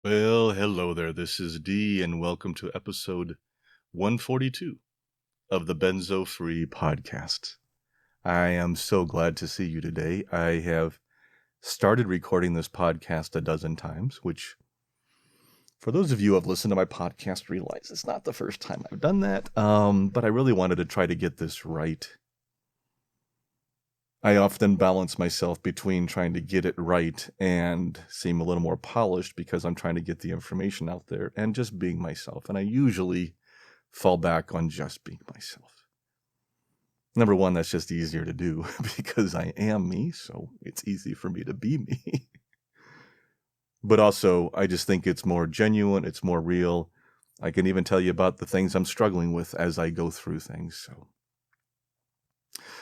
Well, hello there. This is D, and welcome to episode 142 of the Benzo Free podcast. I am so glad to see you today. I have started recording this podcast a dozen times, which, for those of you who have listened to my podcast, realize it's not the first time I've done that, but I really wanted to try to get this right. I often balance myself between trying to get it right and seem a little more polished because I'm trying to get the information out there and just being myself. And I usually fall back on just being myself. Number one, that's just easier to do because I am me, so it's easy for me to be me. But also, I just think it's more genuine, it's more real. I can even tell you about the things I'm struggling with as I go through things, so.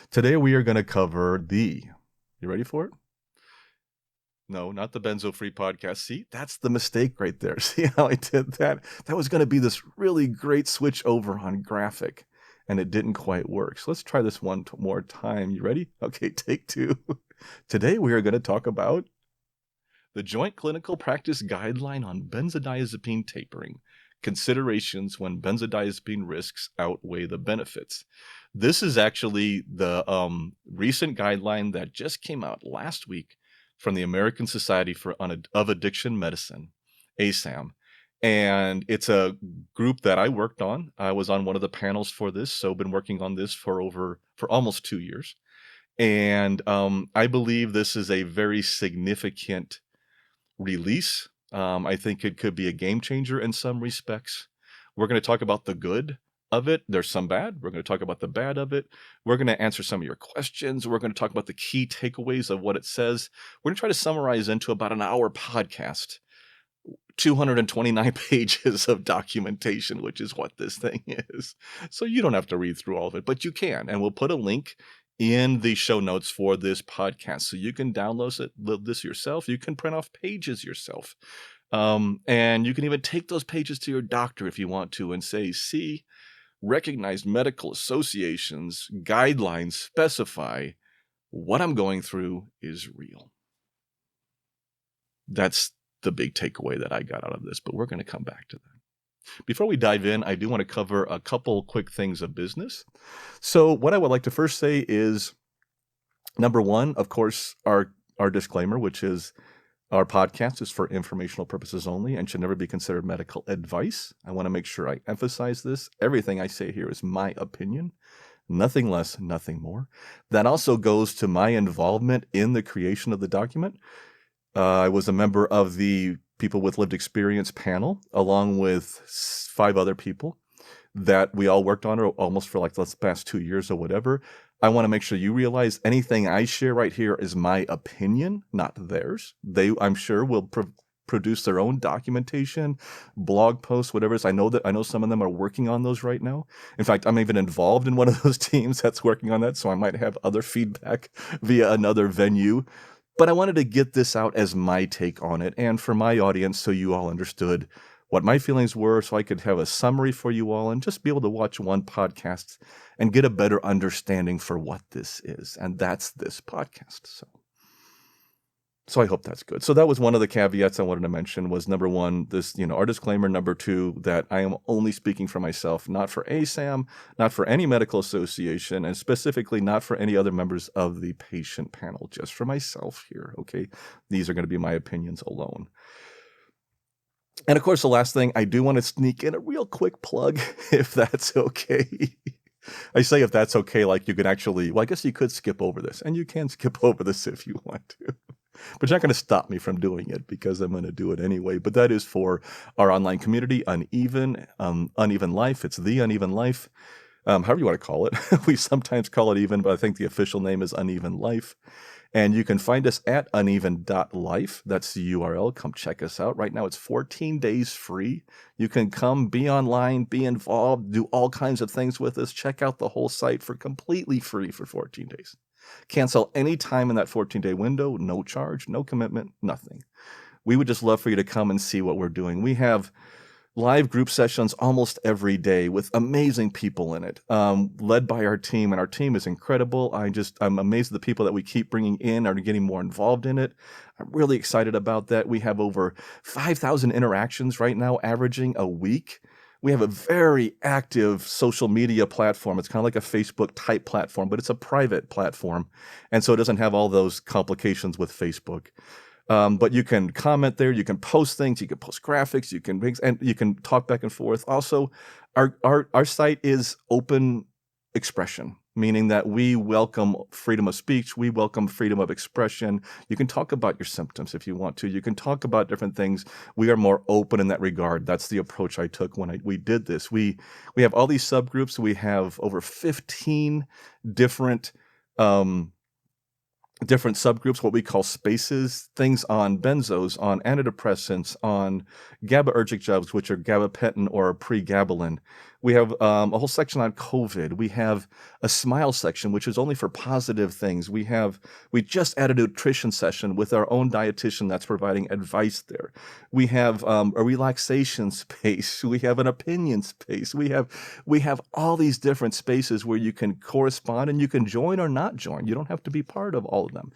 Today we are going to cover you ready for it? No, not the Benzo Free podcast. See, that's the mistake right there. See how I did that? That was going to be this really great switch over on graphic, and it didn't quite work. So let's try this one more time. You ready? Okay, take two. Today we are going to talk about the Joint Clinical Practice Guideline on Benzodiazepine Tapering. Considerations when benzodiazepine risks outweigh the benefits. This is actually the recent guideline that just came out last week from the American Society of Addiction Medicine, ASAM. And it's a group that I worked on. I was on one of the panels for this, so been working on this for almost 2 years. And I believe this is a very significant release. I think it could be a game changer in some respects. We're going to talk about the good of it. There's some bad. We're going to talk about the bad of it. We're going to answer some of your questions. We're going to talk about the key takeaways of what it says. We're going to try to summarize into about an hour podcast, 229 pages of documentation, which is what this thing is. So you don't have to read through all of it, but you can. And we'll put a link in the show notes for this podcast. So you can download this yourself. You can print off pages yourself. And you can even take those pages to your doctor if you want to and say, see, recognized medical associations, guidelines specify what I'm going through is real. That's the big takeaway that I got out of this, but we're going to come back to that. Before we dive in, I do want to cover a couple quick things of business. So what I would like to first say is, number one, of course, our disclaimer, which is our podcast is for informational purposes only and should never be considered medical advice. I want to make sure I emphasize this. Everything I say here is my opinion, nothing less, nothing more. That also goes to my involvement in the creation of the document. I was a member of the People with Lived Experience panel, along with 5 other people that we all worked on almost for like the past 2 years or whatever. I want to make sure you realize anything I share right here is my opinion, not theirs. They, I'm sure, will produce their own documentation, blog posts, whatever it is. I know some of them are working on those right now. In fact, I'm even involved in one of those teams that's working on that, so I might have other feedback via another venue. But I wanted to get this out as my take on it and for my audience so you all understood what my feelings were, so I could have a summary for you all and just be able to watch one podcast and get a better understanding for what this is. And that's this podcast. So I hope that's good. So that was one of the caveats I wanted to mention was number one, this, our disclaimer. Number two, that I am only speaking for myself, not for ASAM, not for any medical association, and specifically not for any other members of the patient panel, just for myself here. Okay. These are going to be my opinions alone. And of course, the last thing, I do want to sneak in a real quick plug, if that's okay. I say if that's okay, like you can actually, well, I guess you could skip over this, and you can skip over this if you want to. But you're not going to stop me from doing it because I'm going to do it anyway. But that is for our online community, Uneven Life. It's the Uneven Life, however you want to call it. We sometimes call it even, but I think the official name is Uneven Life. And you can find us at uneven.life. That's the URL. Come check us out. Right now, it's 14 days free. You can come, be online, be involved, do all kinds of things with us. Check out the whole site for completely free for 14 days. Cancel any time in that 14-day window. No charge, no commitment, nothing. We would just love for you to come and see what we're doing. We have live group sessions almost every day with amazing people in it, led by our team. And our team is incredible. I'm amazed at the people that we keep bringing in are getting more involved in it. I'm really excited about that. We have over 5,000 interactions right now, averaging a week. We have a very active social media platform. It's kind of like a Facebook type platform, but it's a private platform. And so it doesn't have all those complications with Facebook. But you can comment there, you can post things, you can post graphics, and you can talk back and forth. Also, our site is open expression, meaning that we welcome freedom of speech, we welcome freedom of expression. You can talk about your symptoms if you want to. You can talk about different things. We are more open in that regard. That's the approach I took when we did this. We have all these subgroups. We have over 15 different subgroups, what we call spaces, things on benzos, on antidepressants, on GABAergic drugs, which are gabapentin or pregabalin. We have a whole section on COVID. We have a smile section, which is only for positive things. We just added a nutrition session with our own dietitian that's providing advice there. We have a relaxation space. We have an opinion space. We have all these different spaces where you can correspond and you can join or not join. You don't have to be part of all of them.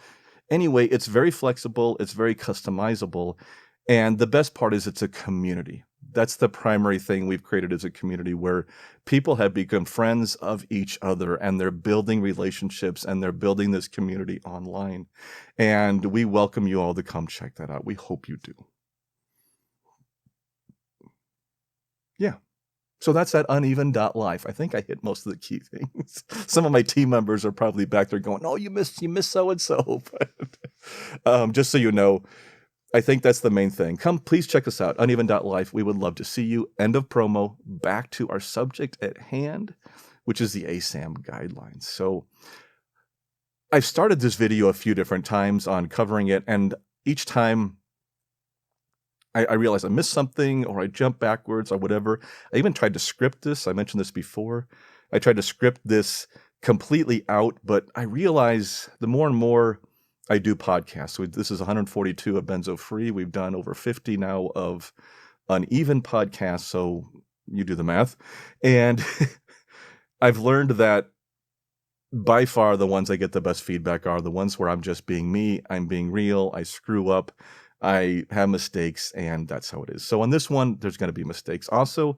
Anyway, it's very flexible. It's very customizable. And the best part is it's a community. That's the primary thing we've created as a community where people have become friends of each other and they're building relationships and they're building this community online. And we welcome you all to come check that out. We hope you do. Yeah. So that's at uneven.life. I think I hit most of the key things. Some of my team members are probably back there going, "Oh, you missed so-and-so." But just so you know, I think that's the main thing. Please check us out, uneven.life. We would love to see you. End of promo. Back to our subject at hand, which is the ASAM Guidelines. So I've started this video a few different times on covering it, and each time I realize I missed something or I jump backwards or whatever. I even tried to script this. I mentioned this before. I tried to script this completely out, but I realize the more and more I do podcasts. So this is 142 of Benzo Free. We've done over 50 now of uneven podcasts. So you do the math. And I've learned that by far the ones I get the best feedback are the ones where I'm just being me. I'm being real. I screw up. I have mistakes, and that's how it is. So on this one, there's going to be mistakes. Also,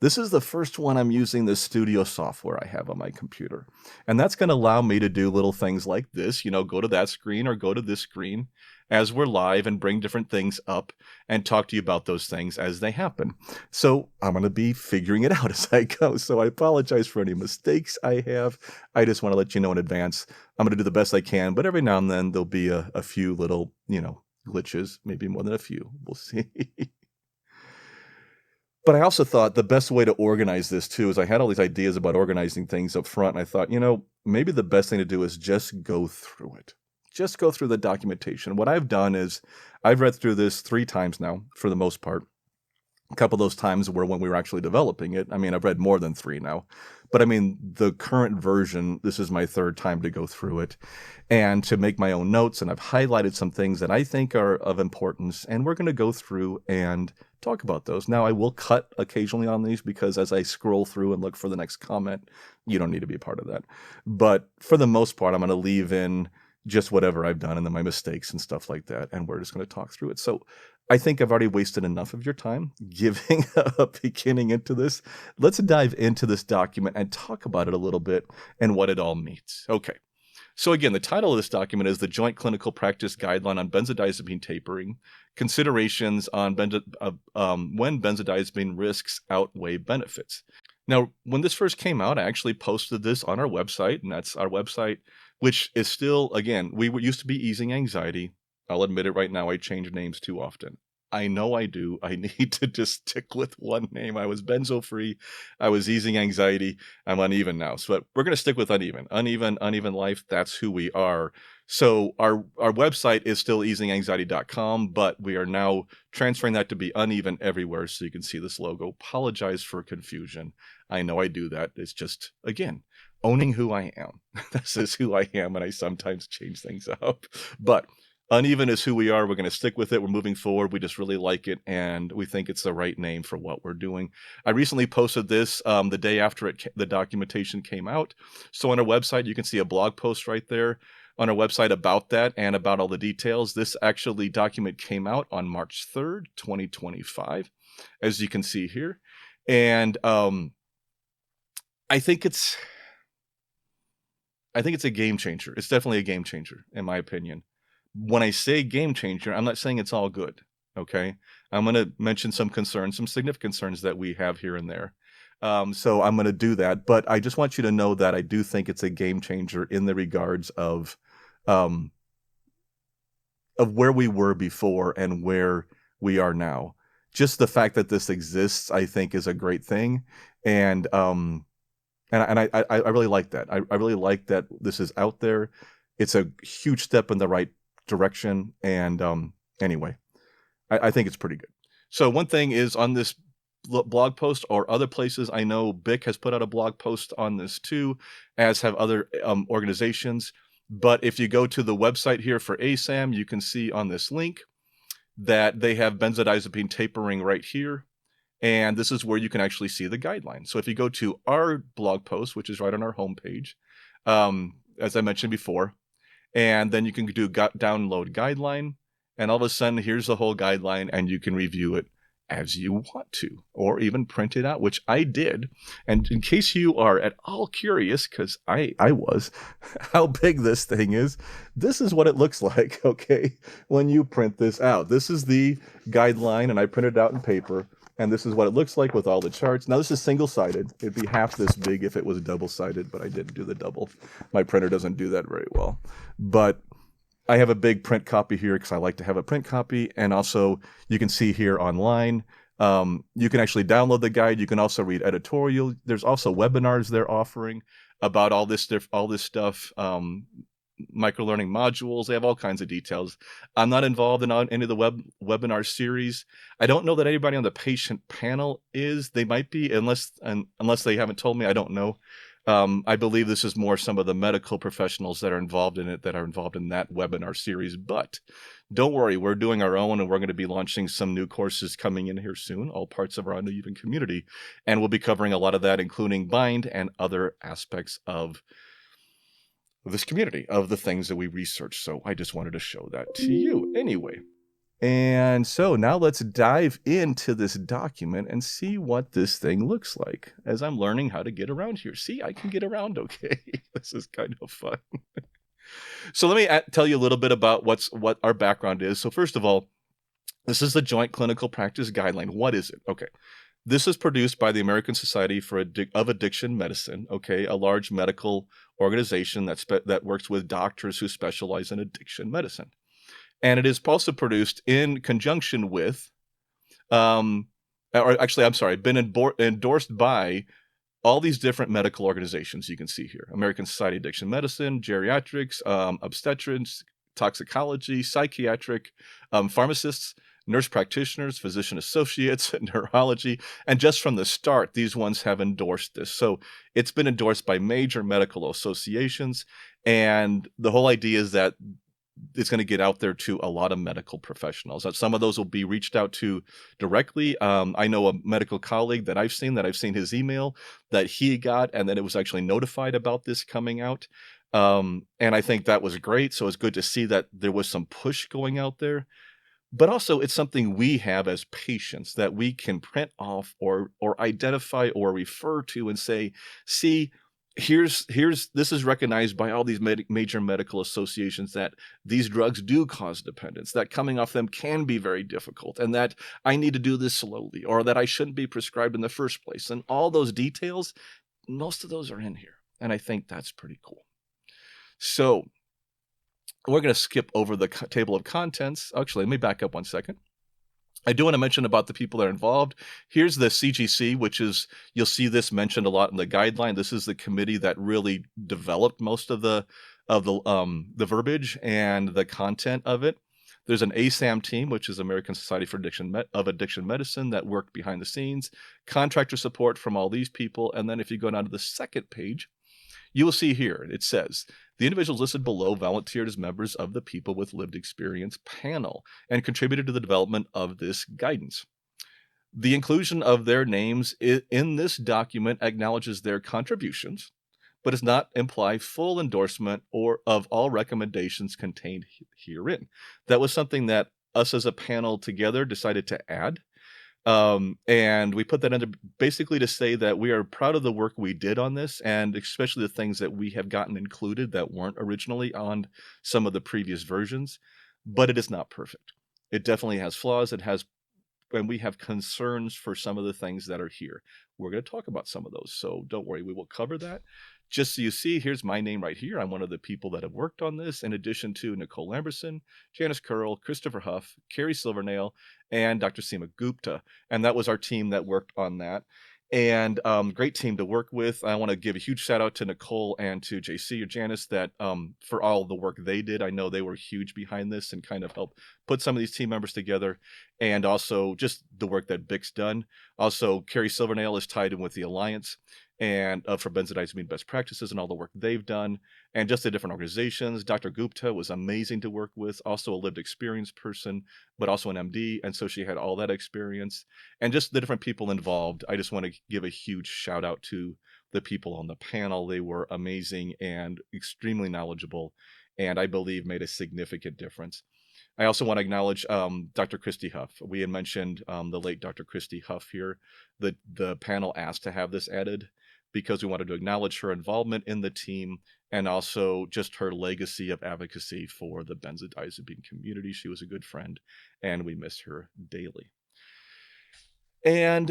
this is the first one I'm using the studio software I have on my computer. And that's going to allow me to do little things like this, go to that screen or go to this screen as we're live and bring different things up and talk to you about those things as they happen. So I'm going to be figuring it out as I go. So I apologize for any mistakes I have. I just want to let you know in advance. I'm going to do the best I can, but every now and then there'll be a few little, glitches, maybe more than a few. We'll see. But I also thought the best way to organize this too is I had all these ideas about organizing things up front. And I thought, maybe the best thing to do is just go through it. Just go through the documentation. What I've done is I've read through this 3 times now for the most part. A couple of those times were when we were actually developing it. I mean, I've read more than 3 now. But I mean, the current version, this is my 3rd time to go through it and to make my own notes. And I've highlighted some things that I think are of importance. And we're going to go through and talk about those. Now, I will cut occasionally on these because as I scroll through and look for the next comment, you don't need to be a part of that. But for the most part, I'm going to leave in just whatever I've done and then my mistakes and stuff like that. And we're just going to talk through it. So I think I've already wasted enough of your time giving a beginning into this. Let's dive into this document and talk about it a little bit and what it all means. Okay. So again, the title of this document is the Joint Clinical Practice Guideline on Benzodiazepine Tapering, Considerations on when benzodiazepine risks outweigh benefits. Now, when this first came out, I actually posted this on our website, and that's our website, which is still, again, we used to be Easing Anxiety. I'll admit it right now, I change names too often. I know I do. I need to just stick with one name. I was Benzo Free. I was Easing Anxiety. I'm Uneven now. So we're going to stick with Uneven. Uneven life, that's who we are. So our website is still easinganxiety.com, but we are now transferring that to be Uneven everywhere so you can see this logo. Apologize for confusion. I know I do that. It's just, again, owning who I am. This is who I am, and I sometimes change things up. But Uneven is who we are. We're going to stick with it. We're moving forward. We just really like it, and we think it's the right name for what we're doing. I recently posted this the day after the documentation came out. So on our website, you can see a blog post right there on our website about that and about all the details. This actually document came out on March 3rd, 2025, as you can see here. And I think it's a game changer. It's definitely a game changer, in my opinion. When I say game changer, I'm not saying it's all good, okay? I'm going to mention some concerns, some significant concerns that we have here and there. So I'm going to do that, but I just want you to know that I do think it's a game changer in the regards of where we were before and where we are now. Just the fact that this exists, I think, is a great thing, and I really like that. I really like that this is out there. It's a huge step in the right direction, and anyway, I think it's pretty good. So one thing is on this blog post or other places, I know BIC has put out a blog post on this too, as have other organizations. But if you go to the website here for ASAM, you can see on this link that they have benzodiazepine tapering right here. And this is where you can actually see the guideline. So if you go to our blog post, which is right on our homepage, as I mentioned before, and then you can do download guideline, and all of a sudden here's the whole guideline, and you can review it as you want to, or even print it out, which I did. And in case you are at all curious, because I was, how big this thing is, this is what it looks like, okay, when you print this out. This is the guideline, and I printed it out in paper. And this is what it looks like with all the charts. Now, this is single-sided. It'd be half this big if it was double-sided, but I didn't do the double. My printer doesn't do that very well. But I have a big print copy here because I like to have a print copy. And also, you can see here online, you can actually download the guide. You can also read editorial. There's also webinars they're offering about all this stuff. Microlearning modules. They have all kinds of details. I'm not involved in any of the webinar series. I don't know that anybody on the patient panel is. They might be, unless they haven't told me. I don't know. I believe this is more some of the medical professionals that are involved in it, that are involved in that webinar series. But don't worry, we're doing our own, and we're going to be launching some new courses coming in here soon, all parts of our uneven community. And we'll be covering a lot of that, including bind and other aspects of this community, of the things that we research. So I just wanted to show that to you anyway. And so now let's dive into this document and see what this thing looks like as I'm learning how to get around here. See, I can get around okay. This is kind of fun. So let me tell you a little bit about what our background is. So first of all, this is the Joint Clinical Practice Guideline. What is it? Okay. This is produced by the American Society of Addiction Medicine, okay, a large medical organization that works with doctors who specialize in addiction medicine. And it is also produced in conjunction with, been endorsed by all these different medical organizations you can see here. American Society of Addiction Medicine, Geriatrics, Obstetrics, Toxicology, Psychiatric, Pharmacists, nurse practitioners, physician associates, neurology, and just from the start, these ones have endorsed this. So it's been endorsed by major medical associations, and the whole idea is that it's going to get out there to a lot of medical professionals. Some of those will be reached out to directly. I know a medical colleague that I've seen his email that he got, and that it was actually notified about this coming out. And I think that was great. So it's good to see that there was some push going out there. But also, it's something we have as patients that we can print off or identify or refer to and say, see, here's this is recognized by all these major medical associations that these drugs do cause dependence, that coming off them can be very difficult, and that I need to do this slowly, or that I shouldn't be prescribed in the first place. And all those details, most of those are in here. And I think that's pretty cool. So we're going to skip over the table of contents. Actually, let me back up one second. I do want to mention about the people that are involved. Here's the CGC, which is, you'll see this mentioned a lot in the guideline. This is the committee that really developed most of the verbiage and the content of it. There's an ASAM team, which is American Society for Addiction Medicine, that worked behind the scenes. Contractor support from all these people. And then if you go down to the second page, you will see here, it says, The individuals listed below volunteered as members of the People with Lived Experience panel and contributed to the development of this guidance. The inclusion of their names in this document acknowledges their contributions, but does not imply full endorsement or of all recommendations contained herein. That was something that us as a panel together decided to add. And we put that into basically to say that we are proud of the work we did on this, and especially the things that we have gotten included that weren't originally on some of the previous versions, but it is not perfect. It definitely has flaws. And we have concerns for some of the things that are here. We're going to talk about some of those, so don't worry, we will cover that. Just so you see, here's my name right here. I'm one of the people that have worked on this, in addition to Nicole Lamberson, Janice Curl, Christopher Huff, Carrie Silvernail, and Dr. Seema Gupta. And that was our team that worked on that. And great team to work with. I want to give a huge shout out to Nicole and to JC or Janice that for all the work they did. I know they were huge behind this and kind of helped put some of these team members together, and also just the work that Bic's done. Also, Carrie Silvernail is tied in with the Alliance and for benzodiazepine best practices and all the work they've done, and just the different organizations. Dr. Gupta was amazing to work with, also a lived experience person, but also an MD, and so she had all that experience. And just the different people involved, I just want to give a huge shout out to the people on the panel. They were amazing and extremely knowledgeable, and I believe made a significant difference. I also want to acknowledge Dr. Christy Huff. We had mentioned the late Dr. Christy Huff here. The panel asked to have this added because we wanted to acknowledge her involvement in the team and also just her legacy of advocacy for the benzodiazepine community. She was a good friend, and we miss her daily. And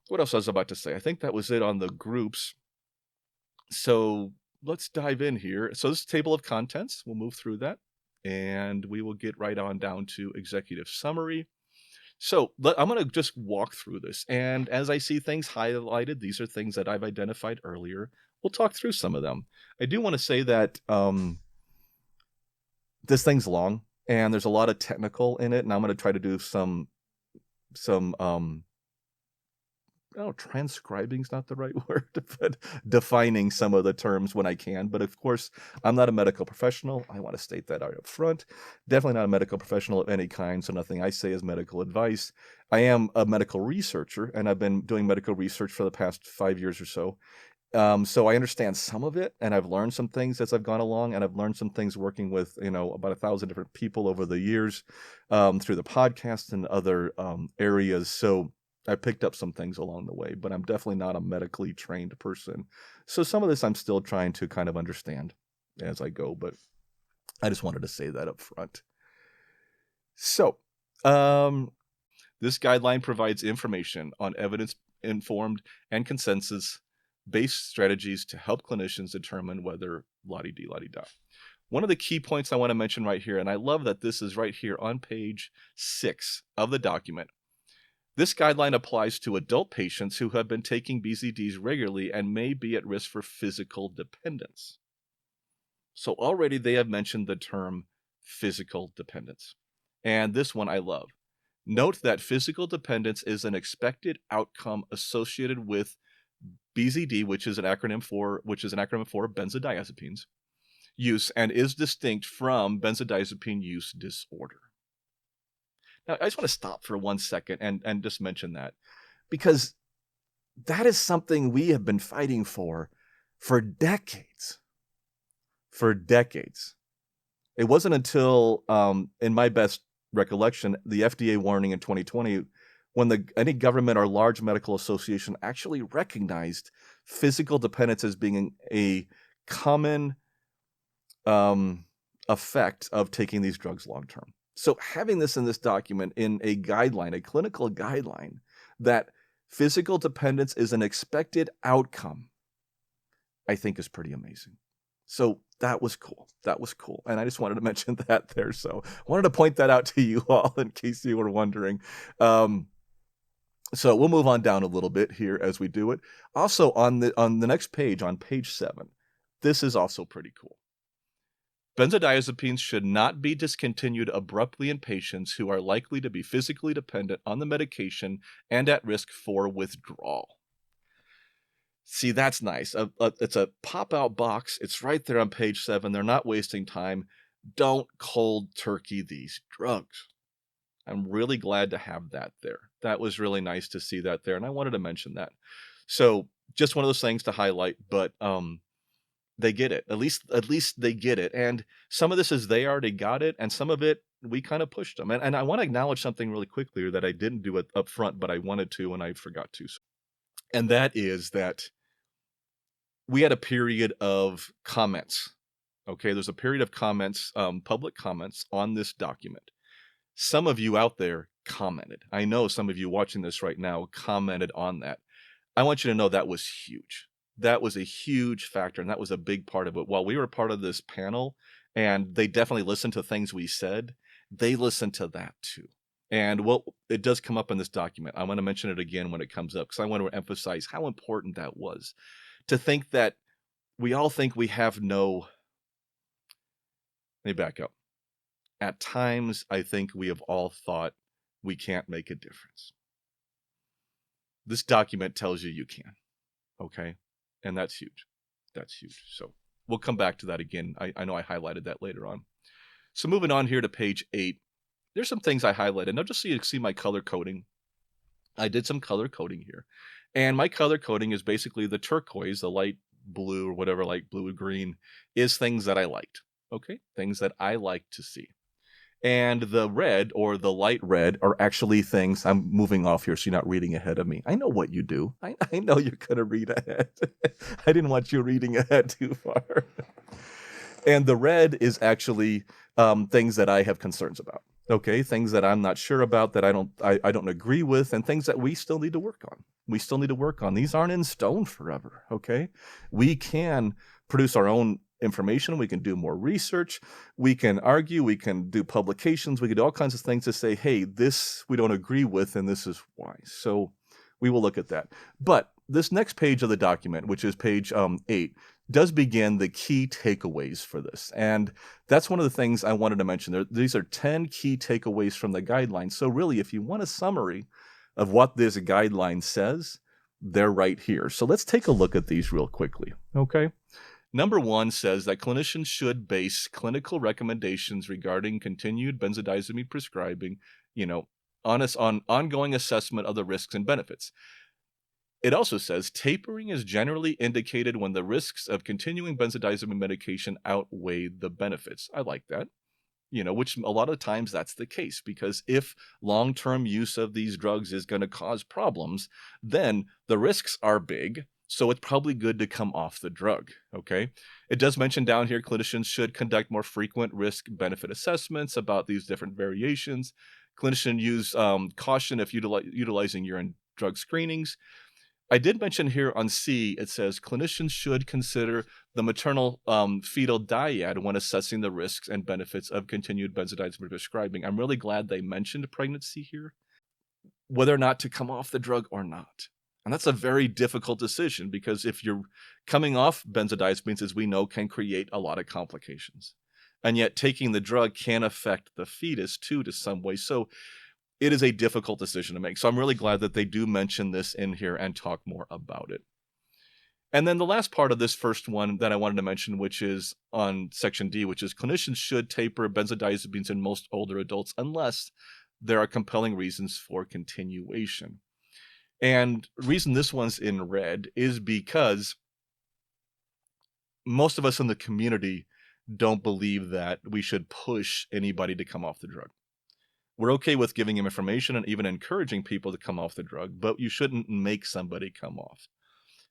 what else I was about to say? I think that was it on the groups. So let's dive in here. So this is table of contents. We'll move through that, and we will get right on down to executive summary. So I'm going to just walk through this. And as I see things highlighted, these are things that I've identified earlier. We'll talk through some of them. I do want to say that this thing's long and there's a lot of technical in it. And I'm going to try to do some transcribing is not the right word, but defining some of the terms when I can. But of course, I'm not a medical professional. I want to state that out up front. Definitely not a medical professional of any kind, so nothing I say is medical advice. I am a medical researcher, and I've been doing medical research for the past 5 years or so. So I understand some of it, and I've learned some things as I've gone along, and I've learned some things working with, about 1,000 different people over the years through the podcast and other areas. So I picked up some things along the way, but I'm definitely not a medically trained person. So some of this I'm still trying to kind of understand as I go, but I just wanted to say that up front. So this guideline provides information on evidence-informed and consensus-based strategies to help clinicians determine whether la-di-da. One of the key points I want to mention right here, and I love that this is right here on page 6 of the document. This guideline applies to adult patients who have been taking BZDs regularly and may be at risk for physical dependence. So already they have mentioned the term physical dependence. And this one I love. Note that physical dependence is an expected outcome associated with BZD, which is an acronym for benzodiazepines use, and is distinct from benzodiazepine use disorder. Now, I just want to stop for 1 second and just mention that, because that is something we have been fighting for decades. For decades. It wasn't until, in my best recollection, the FDA warning in 2020, when any government or large medical association actually recognized physical dependence as being a common effect of taking these drugs long term. So having this in this document, in a guideline, a clinical guideline, that physical dependence is an expected outcome, I think is pretty amazing. So that was cool. That was cool. And I just wanted to mention that there. So I wanted to point that out to you all in case you were wondering. So we'll move on down a little bit here as we do it. Also on the next page, on page 7, this is also pretty cool. Benzodiazepines should not be discontinued abruptly in patients who are likely to be physically dependent on the medication and at risk for withdrawal. See, that's nice. It's a pop-out box. It's right there on page 7. They're not wasting time. Don't cold turkey these drugs. I'm really glad to have that there. That was really nice to see that there, and I wanted to mention that. So, just one of those things to highlight, but, they get it. At least they get it, and some of this is they already got it, and some of it, we kinda pushed them, and I wanna acknowledge something really quickly that I didn't do it up front, but I wanted to, and I forgot to. And that is that we had a period of comments, okay? There's a period of comments, public comments on this document. Some of you out there commented. I know some of you watching this right now commented on that. I want you to know that was huge. That was a huge factor, and that was a big part of it. While we were part of this panel, and they definitely listened to things we said, they listened to that too. And well, it does come up in this document. I want to mention it again when it comes up because I want to emphasize how important that was. To think that we all think we have no. Let me back up. At times, I think we have all thought we can't make a difference. This document tells you you can, okay? And that's huge. That's huge. So we'll come back to that again. I know I highlighted that later on. So moving on here to page 8, there's some things I highlighted. Now just so you see my color coding, I did some color coding here. And my color coding is basically the turquoise, the light blue or whatever, like blue or green, is things that I liked, okay? Things that I like to see. And the red or the light red are actually things. I'm moving off here so you're not reading ahead of me. I know what you do. I know you're going to read ahead. I didn't want you reading ahead too far. And the red is actually things that I have concerns about. Okay, things that I'm not sure about, that I don't agree with, and things that we still need to work on. We still need to work on. These aren't in stone forever, okay? We can produce our own information. We can do more research. We can argue. We can do publications. We can do all kinds of things to say, hey, this we don't agree with, and this is why. So we will look at that. But this next page of the document, which is page 8, does begin the key takeaways for this. And that's one of the things I wanted to mention. These are 10 key takeaways from the guideline. So really, if you want a summary of what this guideline says, they're right here. So let's take a look at these real quickly, okay? Number 1 says that clinicians should base clinical recommendations regarding continued benzodiazepine prescribing, on ongoing assessment of the risks and benefits. It also says tapering is generally indicated when the risks of continuing benzodiazepine medication outweigh the benefits. I like that. Which a lot of times that's the case, because if long-term use of these drugs is going to cause problems, then the risks are big. So it's probably good to come off the drug, okay? It does mention down here clinicians should conduct more frequent risk-benefit assessments about these different variations. Clinicians use caution if utilizing urine drug screenings. I did mention here on C, it says clinicians should consider the maternal fetal dyad when assessing the risks and benefits of continued benzodiazepine prescribing. I'm really glad they mentioned pregnancy here, whether or not to come off the drug or not. And that's a very difficult decision, because if you're coming off benzodiazepines, as we know, can create a lot of complications. And yet taking the drug can affect the fetus too to some way. So it is a difficult decision to make. So I'm really glad that they do mention this in here and talk more about it. And then the last part of this first one that I wanted to mention, which is on section D, which is clinicians should taper benzodiazepines in most older adults unless there are compelling reasons for continuation. And the reason this one's in red is because most of us in the community don't believe that we should push anybody to come off the drug. We're okay with giving them information and even encouraging people to come off the drug, but you shouldn't make somebody come off.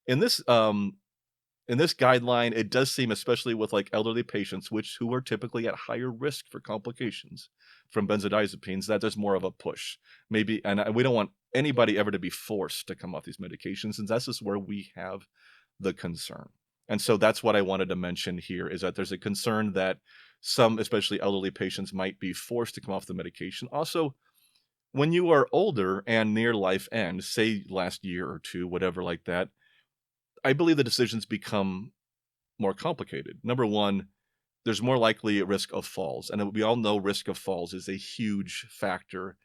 In this guideline, it does seem, especially with like elderly patients, who are typically at higher risk for complications from benzodiazepines, that there's more of a push. Maybe, and we don't want anybody ever to be forced to come off these medications, and that's just where we have the concern. And so that's what I wanted to mention here, is that there's a concern that some, especially elderly patients, might be forced to come off the medication. Also, when you are older and near life end, say last year or two, whatever like that, I believe the decisions become more complicated. Number one, there's more likely a risk of falls. And we all know risk of falls is a huge factor,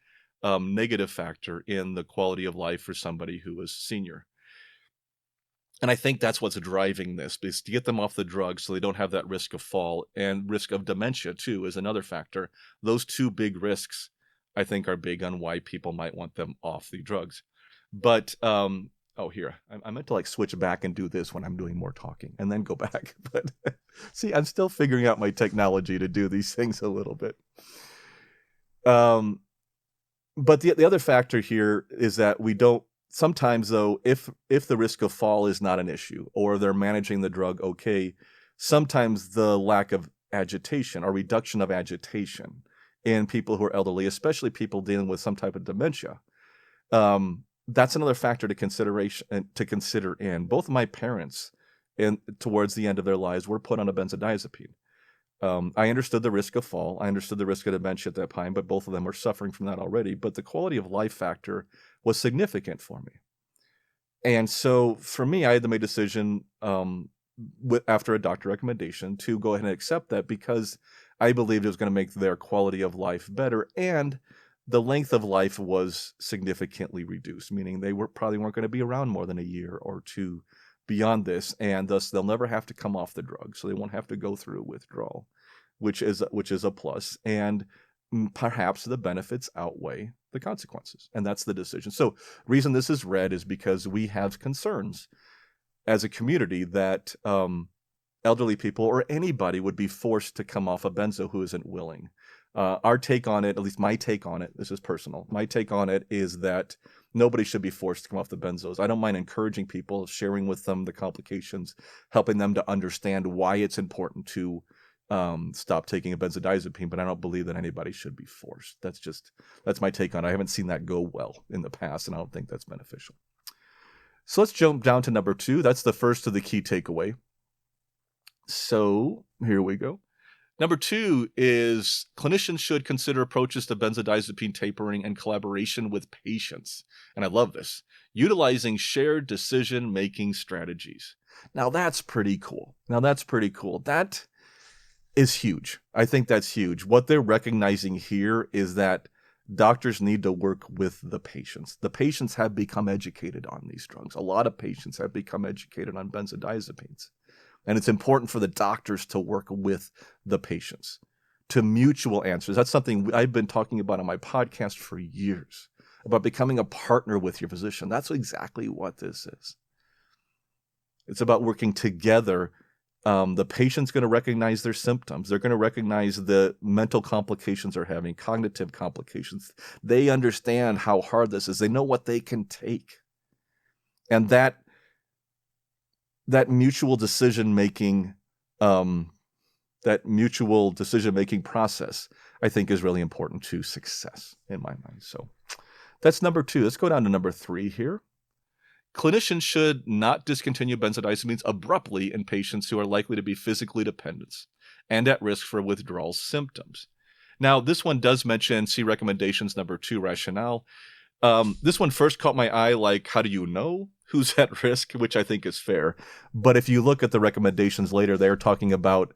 negative factor in the quality of life for somebody who is senior. And I think that's what's driving this, is to get them off the drugs so they don't have that risk of fall, and risk of dementia too is another factor. Those two big risks, I think, are big on why people might want them off the drugs. But oh, here, I meant to like switch back and do this when I'm doing more talking and then go back. But see, I'm still figuring out my technology to do these things a little bit. But the other factor here is that we don't, sometimes though, if the risk of fall is not an issue, or they're managing the drug okay, sometimes the lack of agitation or reduction of agitation in people who are elderly, especially people dealing with some type of dementia, that's another factor to consider in. Both of my parents, towards the end of their lives, were put on a benzodiazepine. I understood the risk of fall. I understood the risk of dementia at that time, but both of them were suffering from that already. But the quality of life factor was significant for me. And so for me, I had to make a decision after a doctor recommendation to go ahead and accept that, because I believed it was going to make their quality of life better. And the length of life was significantly reduced, meaning they probably weren't going to be around more than a year or two beyond this, and thus they'll never have to come off the drug, so they won't have to go through withdrawal, which is a plus. And perhaps the benefits outweigh the consequences, and that's the decision. So reason this is red is because we have concerns as a community that elderly people or anybody would be forced to come off a benzo who isn't willing. Our take on it, at least my take on it, this is personal, my take on it is that nobody should be forced to come off the benzos. I don't mind encouraging people, sharing with them the complications, helping them to understand why it's important to stop taking a benzodiazepine, but I don't believe that anybody should be forced. That's my take on it. I haven't seen that go well in the past, and I don't think that's beneficial. So let's jump down to number 2. That's the first of the key takeaway. So here we go. Number 2 is clinicians should consider approaches to benzodiazepine tapering in collaboration with patients. And I love this. Utilizing shared decision-making strategies. Now that's pretty cool. That is huge. I think that's huge. What they're recognizing here is that doctors need to work with the patients. The patients have become educated on these drugs. A lot of patients have become educated on benzodiazepines. And it's important for the doctors to work with the patients to mutual answers. That's something I've been talking about on my podcast for years, about becoming a partner with your physician. That's exactly what this is. It's about working together. The patient's going to recognize their symptoms. They're going to recognize the mental complications they're having, cognitive complications. They understand how hard this is. They know what they can take. And that mutual decision-making, process, I think, is really important to success in my mind. So that's number 2. Let's go down to number 3 here. Clinicians should not discontinue benzodiazepines abruptly in patients who are likely to be physically dependent and at risk for withdrawal symptoms. Now, this one does mention, see recommendations number 2, rationale. This one first caught my eye, like, how do you know who's at risk, which I think is fair. But if you look at the recommendations later, they're talking about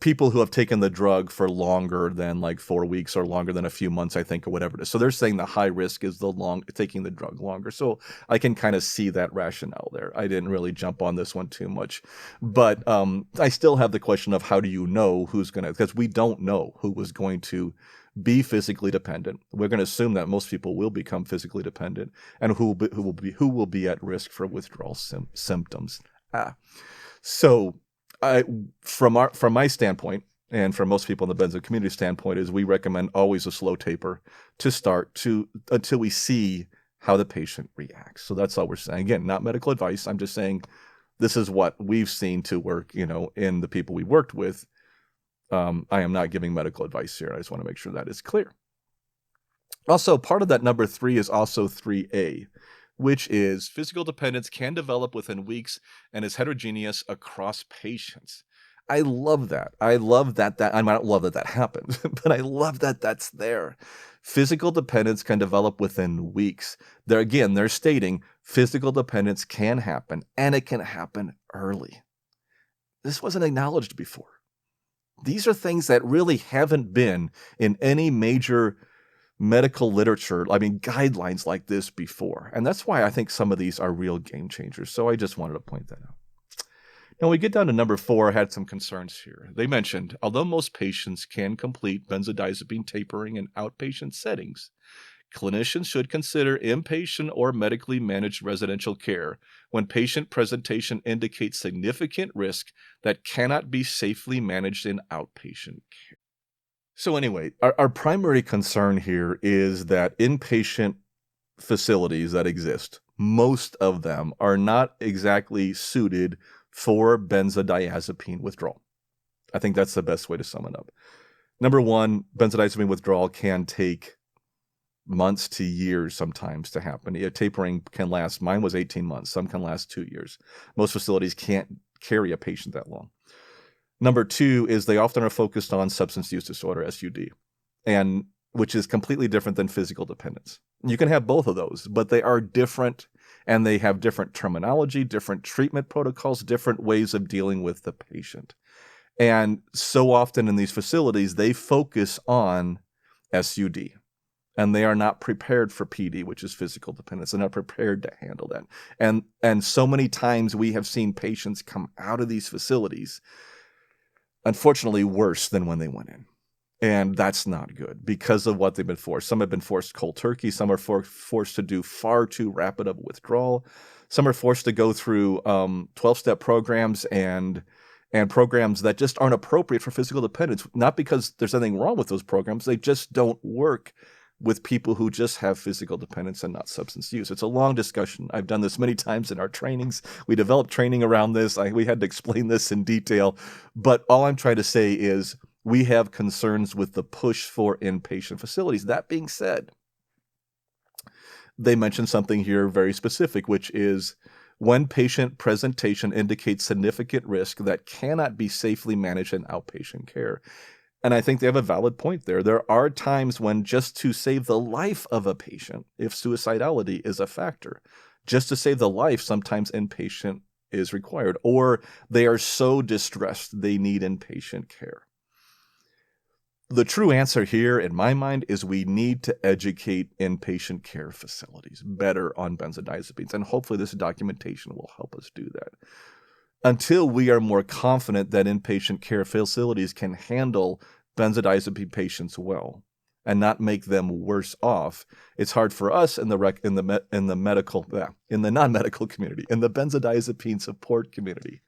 people who have taken the drug for longer than like 4 weeks or longer than a few months, I think, or whatever it is. So they're saying the high risk is taking the drug longer. So I can kind of see that rationale there. I didn't really jump on this one too much. But I still have the question of how do you know who's going to, because we don't know who was going to be physically dependent. We're going to assume that most people will become physically dependent, and who will be at risk for withdrawal symptoms. So from my standpoint, and from most people in the benzo community standpoint, is we recommend always a slow taper to start until we see how the patient reacts. So that's all we're saying. Again, not medical advice. I'm just saying this is what we've seen to work, in the people we worked with. I am not giving medical advice here. I just want to make sure that is clear. Also, part of that number 3 is also 3A, which is physical dependence can develop within weeks and is heterogeneous across patients. I love that. I love that. I don't love that happens, but I love that that's there. Physical dependence can develop within weeks. They're stating physical dependence can happen, and it can happen early. This wasn't acknowledged before. These are things that really haven't been in any major medical literature, guidelines like this before. And that's why I think some of these are real game changers. So I just wanted to point that out. Now we get down to number 4, I had some concerns here. They mentioned, although most patients can complete benzodiazepine tapering in outpatient settings, clinicians should consider inpatient or medically managed residential care when patient presentation indicates significant risk that cannot be safely managed in outpatient care. So anyway, our primary concern here is that inpatient facilities that exist, most of them are not exactly suited for benzodiazepine withdrawal. I think that's the best way to sum it up. Number 1, benzodiazepine withdrawal can take months to years sometimes to happen. Tapering can last, mine was 18 months. Some can last 2 years. Most facilities can't carry a patient that long. Number 2 is they often are focused on substance use disorder, SUD, and which is completely different than physical dependence. You can have both of those, but they are different, and they have different terminology, different treatment protocols, different ways of dealing with the patient. And so often in these facilities, they focus on SUD, and they are not prepared for PD, which is physical dependence. They're not prepared to handle that. And so many times we have seen patients come out of these facilities, unfortunately, worse than when they went in. And that's not good because of what they've been forced. Some have been forced cold turkey. Some are forced to do far too rapid of a withdrawal. Some are forced to go through 12-step programs and programs that just aren't appropriate for physical dependence. Not because there's anything wrong with those programs. They just don't work with people who just have physical dependence and not substance use. It's a long discussion. I've done this many times in our trainings. We developed training around this. We had to explain this in detail. But all I'm trying to say is we have concerns with the push for inpatient facilities. That being said, they mentioned something here very specific, which is when patient presentation indicates significant risk that cannot be safely managed in outpatient care. And I think they have a valid point there. There are times when just to save the life of a patient, if suicidality is a factor, just to save the life, sometimes inpatient is required, or they are so distressed they need inpatient care. The true answer here, in my mind, is we need to educate inpatient care facilities better on benzodiazepines, and hopefully this documentation will help us do that. Until we are more confident that inpatient care facilities can handle benzodiazepine patients well and not make them worse off, it's hard for us in the non-medical community, in the benzodiazepine support community,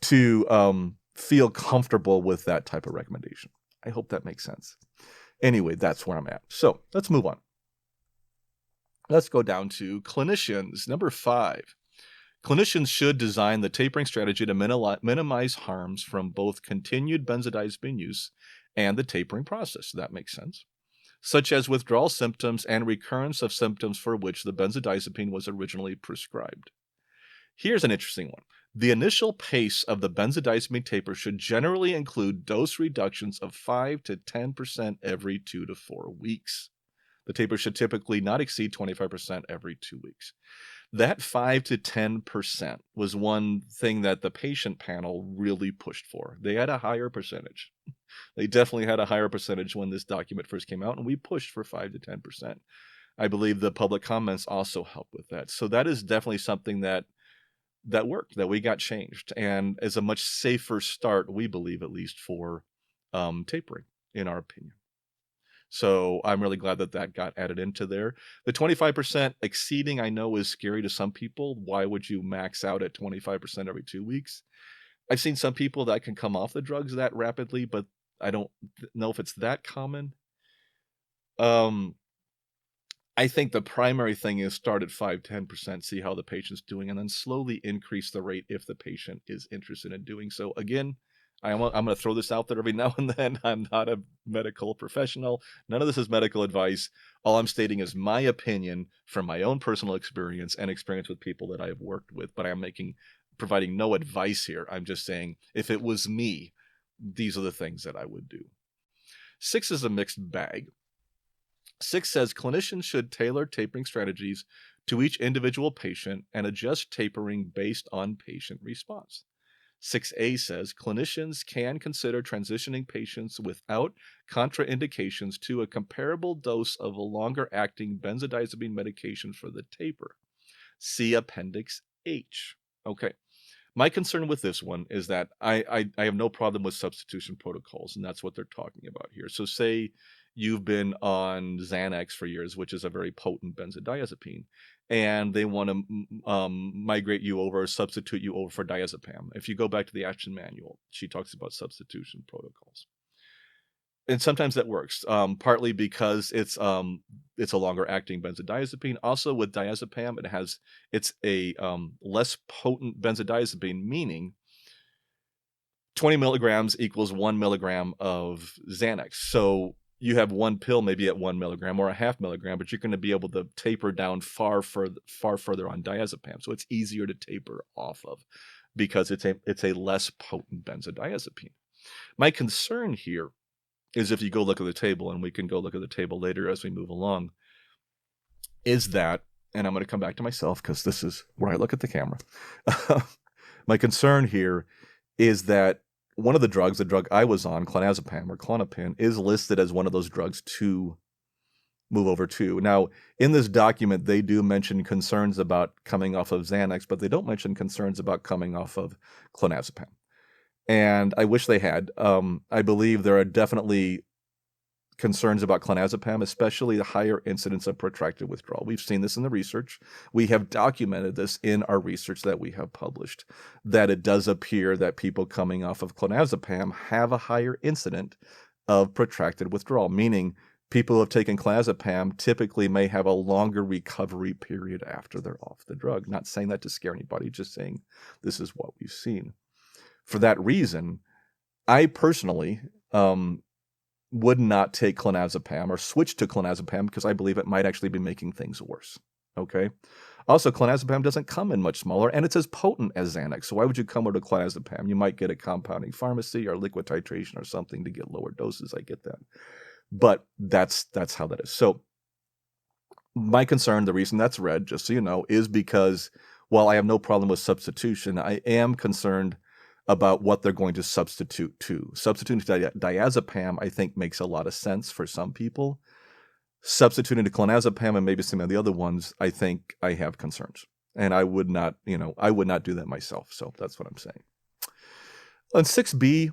to feel comfortable with that type of recommendation. I hope that makes sense. Anyway, that's where I'm at. So let's move on. Let's go down to clinicians. Number 5. Clinicians should design the tapering strategy to minimize harms from both continued benzodiazepine use and the tapering process. That makes sense. Such as withdrawal symptoms and recurrence of symptoms for which the benzodiazepine was originally prescribed. Here's an interesting one. The initial pace of the benzodiazepine taper should generally include dose reductions of 5 to 10% every 2 to 4 weeks. The taper should typically not exceed 25% every 2 weeks. That 5 to 10% was one thing that the patient panel really pushed for. They had a higher percentage. They definitely had a higher percentage when this document first came out, and we pushed for 5 to 10%. I believe the public comments also helped with that. So that is definitely something that worked, that we got changed, and is a much safer start, we believe, at least for tapering, in our opinion. So I'm really glad that got added into there. The 25% exceeding, I know, is scary to some people. Why would you max out at 25% every 2 weeks? I've seen some people that can come off the drugs that rapidly, but I don't know if it's that common. I think the primary thing is start at 5-10%, see how the patient's doing, and then slowly increase the rate if the patient is interested in doing so. Again, I'm going to throw this out there every now and then. I'm not a medical professional. None of this is medical advice. All I'm stating is my opinion from my own personal experience and experience with people that I have worked with, but I'm providing no advice here. I'm just saying, if it was me, these are the things that I would do. 6 is a mixed bag. 6 says clinicians should tailor tapering strategies to each individual patient and adjust tapering based on patient response. 6A says clinicians can consider transitioning patients without contraindications to a comparable dose of a longer-acting benzodiazepine medication for the taper. See Appendix H. Okay. My concern with this one is that I have no problem with substitution protocols, and that's what they're talking about here. So say you've been on Xanax for years, which is a very potent benzodiazepine, and they want to migrate you over, substitute you over for diazepam. If you go back to the action manual, she talks about substitution protocols. And sometimes that works, partly because it's a longer acting benzodiazepine. Also with diazepam, it's a less potent benzodiazepine, meaning 20 milligrams equals 1 milligram of Xanax. So you have one pill maybe at 1 milligram or a half milligram, but you're going to be able to taper down far further on diazepam. So it's easier to taper off of because it's a less potent benzodiazepine. My concern here is if you go look at the table, and we can go look at the table later as we move along, is that, and I'm going to come back to myself because this is where I look at the camera. My concern here is that one of the drugs, the drug I was on, clonazepam or Klonopin, is listed as one of those drugs to move over to. Now, in this document, they do mention concerns about coming off of Xanax, but they don't mention concerns about coming off of clonazepam. And I wish they had. I believe there are definitely concerns about clonazepam, especially the higher incidence of protracted withdrawal. We've seen this in the research. We have documented this in our research that we have published, that it does appear that people coming off of clonazepam have a higher incidence of protracted withdrawal, meaning people who have taken clonazepam typically may have a longer recovery period after they're off the drug. Not saying that to scare anybody, just saying this is what we've seen. For that reason, I personally would not take clonazepam or switch to clonazepam because I believe it might actually be making things worse. Okay. Also, clonazepam doesn't come in much smaller, and it's as potent as Xanax. So why would you come over to clonazepam? You might get a compounding pharmacy or liquid titration or something to get lower doses. I get that. But that's how that is. So my concern, the reason that's red, just so you know, is because while I have no problem with substitution, I am concerned about what they're going to substitute to. Substituting to diazepam, I think, makes a lot of sense for some people. Substituting to clonazepam and maybe some of the other ones, I think I have concerns. And I would not do that myself. So that's what I'm saying. On 6B,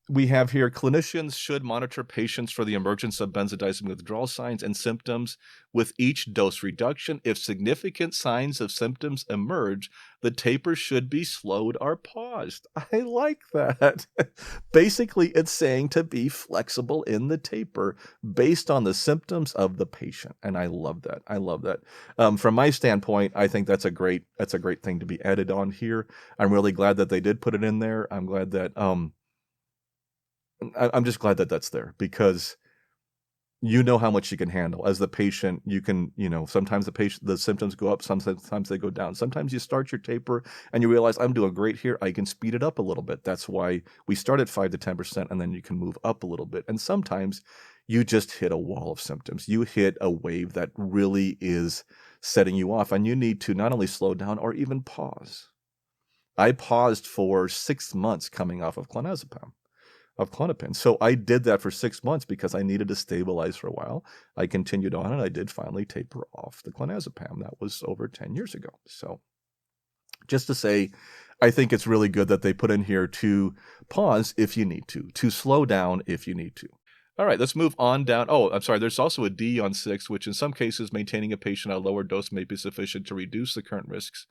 we have here, clinicians should monitor patients for the emergence of benzodiazepine withdrawal signs and symptoms with each dose reduction. If significant signs of symptoms emerge, the taper should be slowed or paused. I like that. Basically, it's saying to be flexible in the taper based on the symptoms of the patient. And I love that. I love that. From my standpoint, I think that's a great thing to be added on here. I'm really glad that they did put it in there. I'm glad that, I'm just glad that that's there because you know how much you can handle. As the patient, you can, sometimes the symptoms go up, sometimes they go down. Sometimes you start your taper and you realize I'm doing great here. I can speed it up a little bit. That's why we start at 5 to 10% and then you can move up a little bit. And sometimes you just hit a wall of symptoms. You hit a wave that really is setting you off and you need to not only slow down or even pause. I paused for 6 months coming off of clonazepam. Of Klonopin. So I did that for 6 months because I needed to stabilize for a while. I continued on and I did finally taper off the clonazepam. That was over 10 years ago. So just to say, I think it's really good that they put in here to pause if you need to slow down if you need to. All right, let's move on down. Oh, I'm sorry. There's also a D on 6, which in some cases, maintaining a patient at a lower dose may be sufficient to reduce the current risks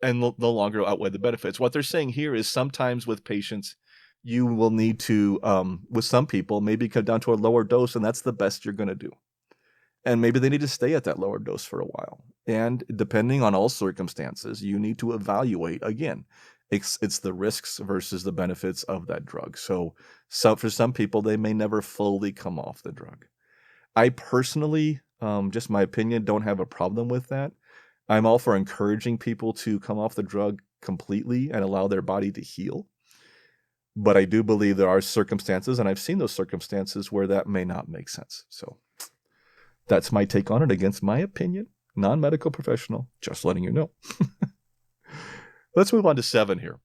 and no longer outweigh the benefits. What they're saying here is sometimes with patients, you will need to, with some people, maybe come down to a lower dose, and that's the best you're going to do. And maybe they need to stay at that lower dose for a while. And depending on all circumstances, you need to evaluate, again, it's the risks versus the benefits of that drug. So for some people, they may never fully come off the drug. I personally, just my opinion, don't have a problem with that. I'm all for encouraging people to come off the drug completely and allow their body to heal. But I do believe there are circumstances, and I've seen those circumstances where that may not make sense. So that's my take on it against my opinion. Non-medical professional, just letting you know. Let's move on to 7 here.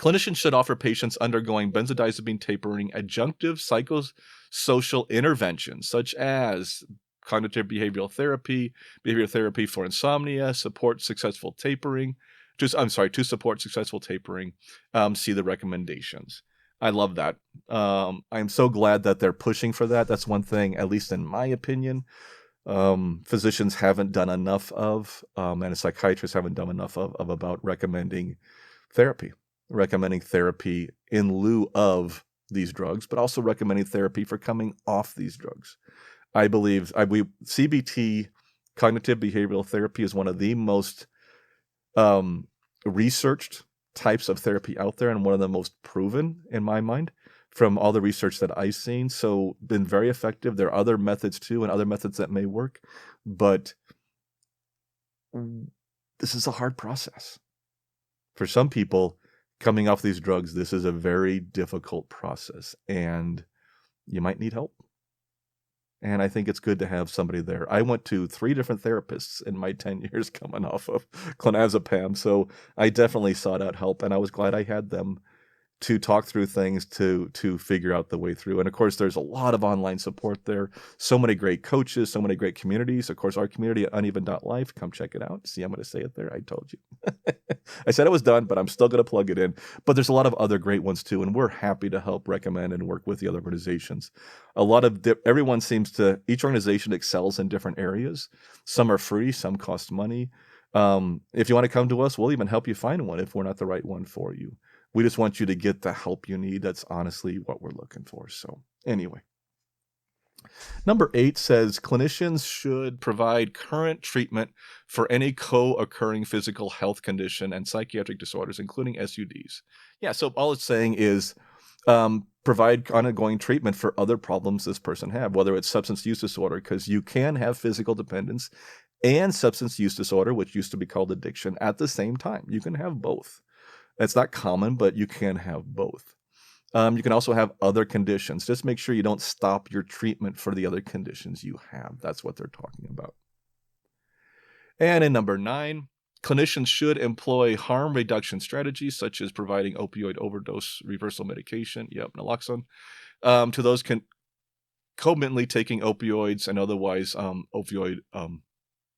Clinicians should offer patients undergoing benzodiazepine tapering adjunctive psychosocial interventions, such as cognitive behavioral therapy for insomnia, support successful tapering. To support successful tapering. See the recommendations. I love that. I'm so glad that they're pushing for that. That's one thing, at least in my opinion, physicians haven't done enough of, and psychiatrists haven't done enough of about recommending therapy in lieu of these drugs, but also recommending therapy for coming off these drugs. I believe CBT, cognitive behavioral therapy, is one of the most researched types of therapy out there, and one of the most proven in my mind from all the research that I've seen. So been very effective. There are other methods too, and other methods that may work, but this is a hard process. For some people coming off these drugs, this is a very difficult process, and you might need help. And I think it's good to have somebody there. I went to 3 different therapists in my 10 years coming off of clonazepam. So I definitely sought out help, and I was glad I had them to talk through things, to figure out the way through. And of course, there's a lot of online support there. So many great coaches, so many great communities. Of course, our community at uneven.life, come check it out. See, I'm going to say it there. I told you. I said it was done, but I'm still going to plug it in. But there's a lot of other great ones too, and we're happy to help recommend and work with the other organizations. Everyone seems to, each organization excels in different areas. Some are free, some cost money. If you want to come to us, we'll even help you find one if we're not the right one for you. We just want you to get the help you need. That's honestly what we're looking for. So anyway, number 8 says clinicians should provide current treatment for any co-occurring physical health condition and psychiatric disorders, including SUDs. Yeah, so all it's saying is provide ongoing treatment for other problems this person have, whether it's substance use disorder, because you can have physical dependence and substance use disorder, which used to be called addiction, at the same time. You can have both. It's not common, but you can have both. You can also have other conditions. Just make sure you don't stop your treatment for the other conditions you have. That's what they're talking about. And in number 9, clinicians should employ harm reduction strategies, such as providing opioid overdose reversal medication, naloxone, to those concomitantly taking opioids and otherwise opioid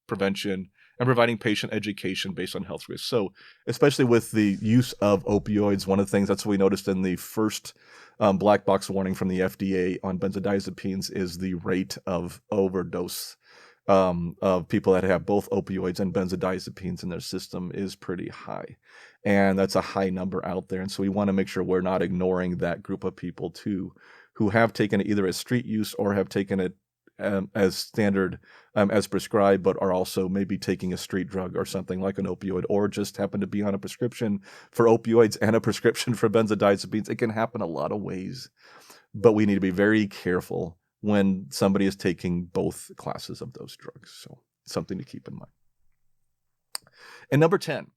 prevention, and providing patient education based on health risks. So especially with the use of opioids, one of the things that's what we noticed in the first black box warning from the FDA on benzodiazepines is the rate of overdose of people that have both opioids and benzodiazepines in their system is pretty high. And that's a high number out there. And so we want to make sure we're not ignoring that group of people too, who have taken it either as street use or have taken it as standard, as prescribed, but are also maybe taking a street drug or something like an opioid, or just happen to be on a prescription for opioids and a prescription for benzodiazepines. It can happen a lot of ways, but we need to be very careful when somebody is taking both classes of those drugs. So something to keep in mind. And number 10,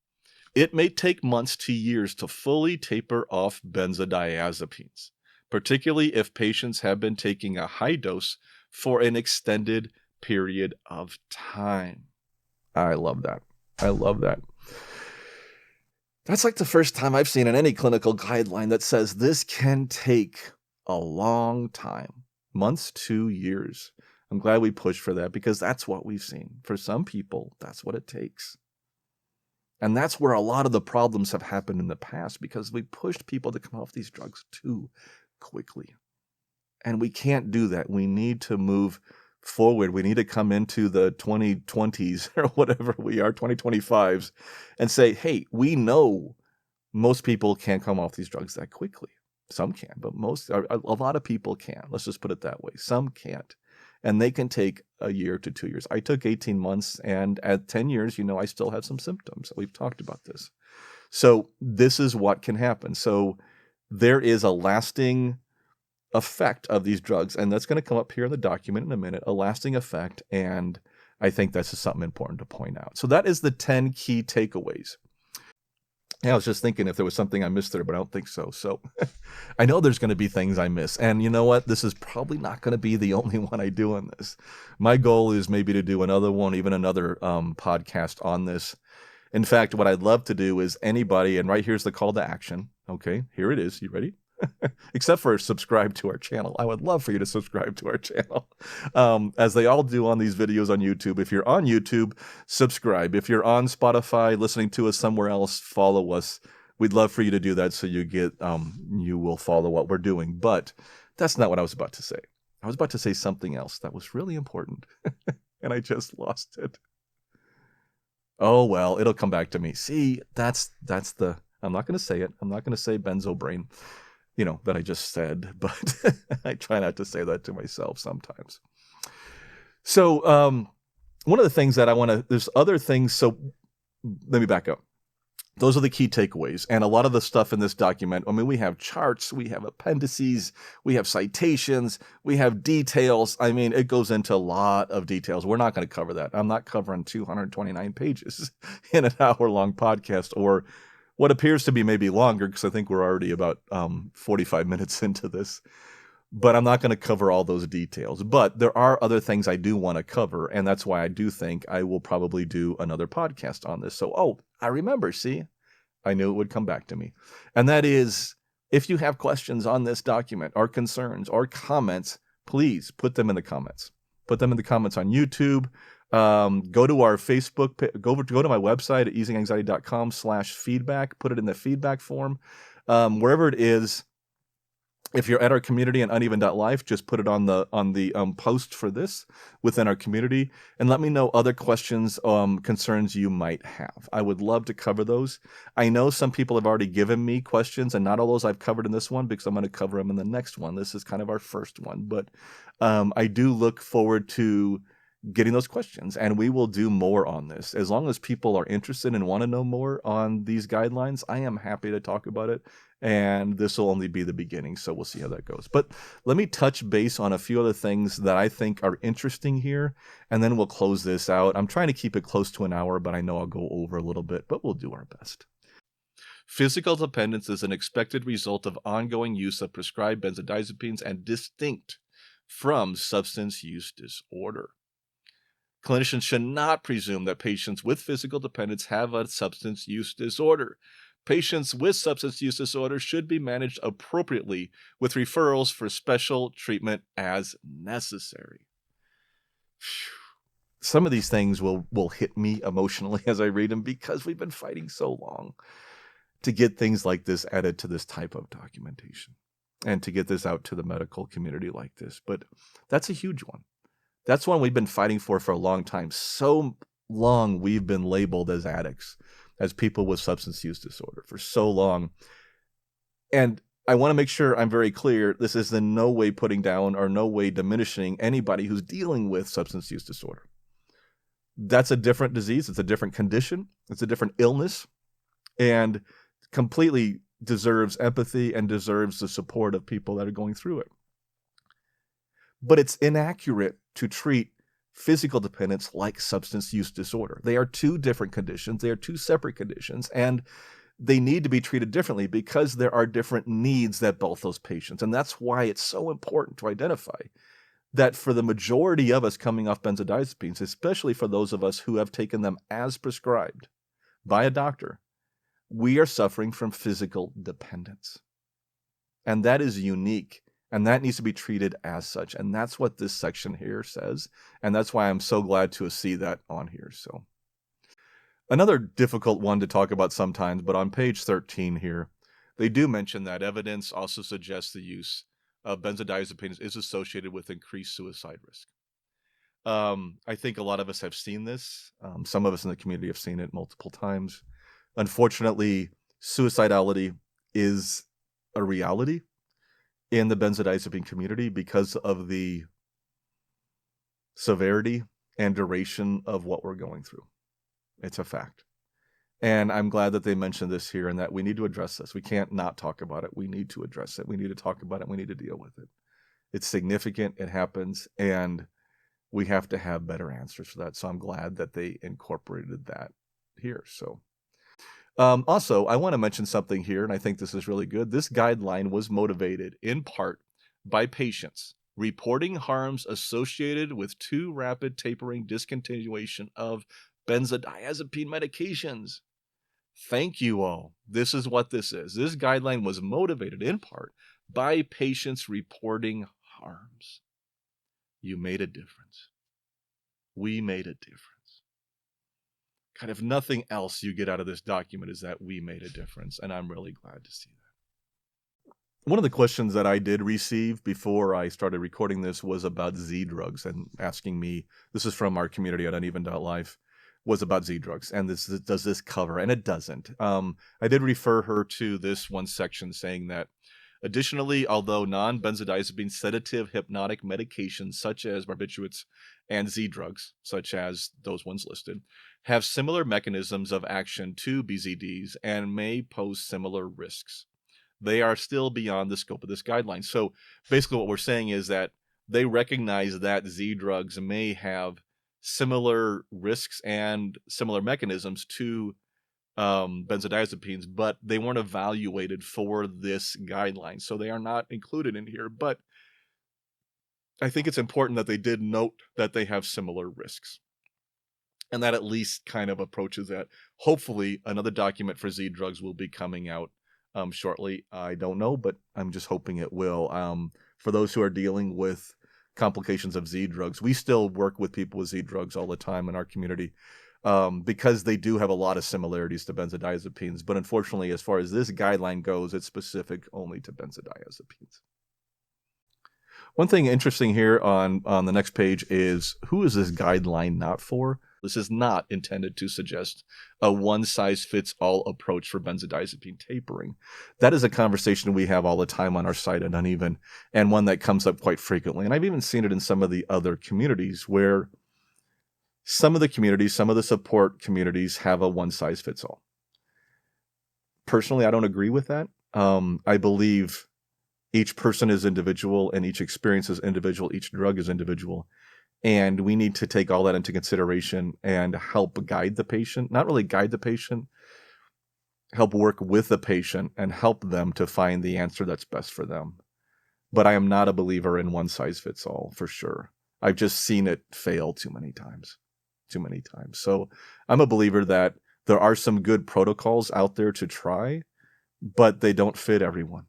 it may take months to years to fully taper off benzodiazepines, particularly if patients have been taking a high dose for an extended period of time. I love that. I love that. That's like the first time I've seen in any clinical guideline that says this can take a long time, months to years. I'm glad we pushed for that, because that's what we've seen. For some people, that's what it takes. And that's where a lot of the problems have happened in the past, because we pushed people to come off these drugs too quickly. And we can't do that. We need to move forward. We need to come into the 2020s or whatever we are, 2025s, and say, hey, we know most people can't come off these drugs that quickly. Some can, but a lot of people can. Let's just put it that way. Some can't. And they can take a year to 2 years. I took 18 months, and at 10 years, I still have some symptoms. We've talked about this. So this is what can happen. So there is a lasting effect of these drugs, and that's going to come up here in the document in a minute, a lasting effect, and I think that's just something important to point out. So that is the 10 key takeaways. Yeah, I was just thinking if there was something I missed there, but I don't think so. So I know there's going to be things I miss, and you know what? This is probably not going to be the only one I do on this. My goal is maybe to do another one, even another podcast on this, In fact, what I'd love to do is anybody, and right here's the call to action. Okay, here it is. You ready? Except for subscribe to our channel. I would love for you to subscribe to our channel, as they all do on these videos on YouTube. If you're on YouTube, subscribe. If you're on Spotify, listening to us somewhere else, follow us. We'd love for you to do that so you get, you will follow what we're doing. But that's not what I was about to say. I was about to say something else that was really important, and I just lost it. Oh, well, it'll come back to me. See, that's the, I'm not going to say it. I'm not going to say benzo brain, that I just said, but I try not to say that to myself sometimes. So one of the things that I want to, there's other things. So let me back up. Those are the key takeaways. And a lot of the stuff in this document, I mean, we have charts, we have appendices, we have citations, we have details. I mean, it goes into a lot of details. We're not going to cover that. I'm not covering 229 pages in an hour-long podcast, or what appears to be maybe longer, because I think we're already about 45 minutes into this. But I'm not going to cover all those details. But there are other things I do want to cover, and that's why I do think I will probably do another podcast on this. So, I remember, see? I knew it would come back to me. And that is, if you have questions on this document, or concerns, or comments, please put them in the comments. Put them in the comments on YouTube. Go to our Facebook, go to my website at easinganxiety.com/feedback. Put it in the feedback form. Wherever it is. If you're at our community on uneven.life, just put it on the post for this within our community, and let me know other questions, concerns you might have. I would love to cover those. I know some people have already given me questions, and not all those I've covered in this one, because I'm going to cover them in the next one. This is kind of our first one, but I do look forward to getting those questions, and we will do more on this. As long as people are interested and want to know more on these guidelines, I am happy to talk about it, and this will only be the beginning, so we'll see how that goes. But let me touch base on a few other things that I think are interesting here, and then we'll close this out. I'm trying to keep it close to an hour, but I know I'll go over a little bit, but we'll do our best. Physical dependence is an expected result of ongoing use of prescribed benzodiazepines and distinct from substance use disorder. Clinicians should not presume that patients with physical dependence have a substance use disorder. Patients with substance use disorder should be managed appropriately with referrals for special treatment as necessary. Some of these things will hit me emotionally as I read them, because we've been fighting so long to get things like this added to this type of documentation and to get this out to the medical community like this. But that's a huge one. That's one we've been fighting for a long time. So long we've been labeled as addicts, as people with substance use disorder for so long. And I want to make sure I'm very clear. This is in no way putting down or no way diminishing anybody who's dealing with substance use disorder. That's a different disease. It's a different condition. It's a different illness, and completely deserves empathy and deserves the support of people that are going through it. But it's inaccurate to treat physical dependence like substance use disorder. They are two different conditions. They are two separate conditions, and they need to be treated differently because there are different needs that both those patients. And that's why it's so important to identify that for the majority of us coming off benzodiazepines, especially for those of us who have taken them as prescribed by a doctor, we are suffering from physical dependence. And that is unique. And that needs to be treated as such. And that's what this section here says. And that's why I'm so glad to see that on here. So another difficult one to talk about sometimes, but on page 13 here, they do mention that evidence also suggests the use of benzodiazepines is associated with increased suicide risk. I think a lot of us have seen this. Some of us in the community have seen it multiple times. Unfortunately, suicidality is a reality in the benzodiazepine community because of the severity and duration of what we're going through. It's a fact. And I'm glad that they mentioned this here, and that we need to address this. We can't not talk about it. We need to address it. We need to talk about it. We need to deal with it. It's significant. It happens. And we have to have better answers for that. So I'm glad that they incorporated that here. So also, I want to mention something here, and I think this is really good. This guideline was motivated in part by patients reporting harms associated with too rapid tapering discontinuation of benzodiazepine medications. Thank you all. This is what this is. This guideline was motivated in part by patients reporting harms. You made a difference. We made a difference. Kind of nothing else you get out of this document is that we made a difference, and I'm really glad to see that. One of the questions that I did receive before I started recording this was about Z drugs, and asking me, this is from our community at uneven.life, was about Z drugs, and does this cover? And it doesn't. I did refer her to this one section saying that, additionally, although non-benzodiazepine sedative hypnotic medications such as barbiturates and Z drugs, such as those ones listed, have similar mechanisms of action to BZDs and may pose similar risks, they are still beyond the scope of this guideline. So basically what we're saying is that they recognize that Z drugs may have similar risks and similar mechanisms to benzodiazepines, but they weren't evaluated for this guideline. So they are not included in here. But I think it's important that they did note that they have similar risks. And that at least kind of approaches that. Hopefully another document for Z drugs will be coming out shortly. I don't know, but I'm just hoping it will. For those who are dealing with complications of Z drugs, we still work with people with Z drugs all the time in our community, because they do have a lot of similarities to benzodiazepines. But unfortunately, as far as this guideline goes, it's specific only to benzodiazepines. One thing interesting here on the next page is, who is this guideline not for? This is not intended to suggest a one-size-fits-all approach for benzodiazepine tapering. That is a conversation we have all the time on our site at Uneven, and one that comes up quite frequently. And I've even seen it in some of the other communities, where some of the support communities have a one-size-fits-all. Personally, I don't agree with that. I believe each person is individual, and each experience is individual, each drug is individual. And we need to take all that into consideration and help guide the patient, not really guide the patient, help work with the patient and help them to find the answer that's best for them. But I am not a believer in one size fits all, for sure. I've just seen it fail too many times. So I'm a believer that there are some good protocols out there to try, but they don't fit everyone.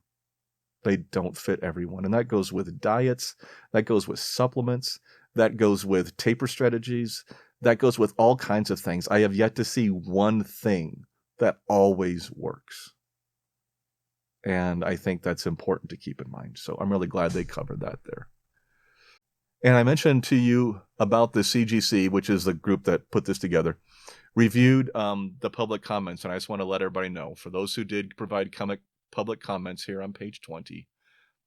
And that goes with diets, that goes with supplements, that goes with taper strategies, that goes with all kinds of things. I have yet to see one thing that always works. And I think that's important to keep in mind. So I'm really glad they covered that there. And I mentioned to you about the CGC, which is the group that put this together, reviewed the public comments. And I just want to let everybody know, for those who did provide public comments here on page 20,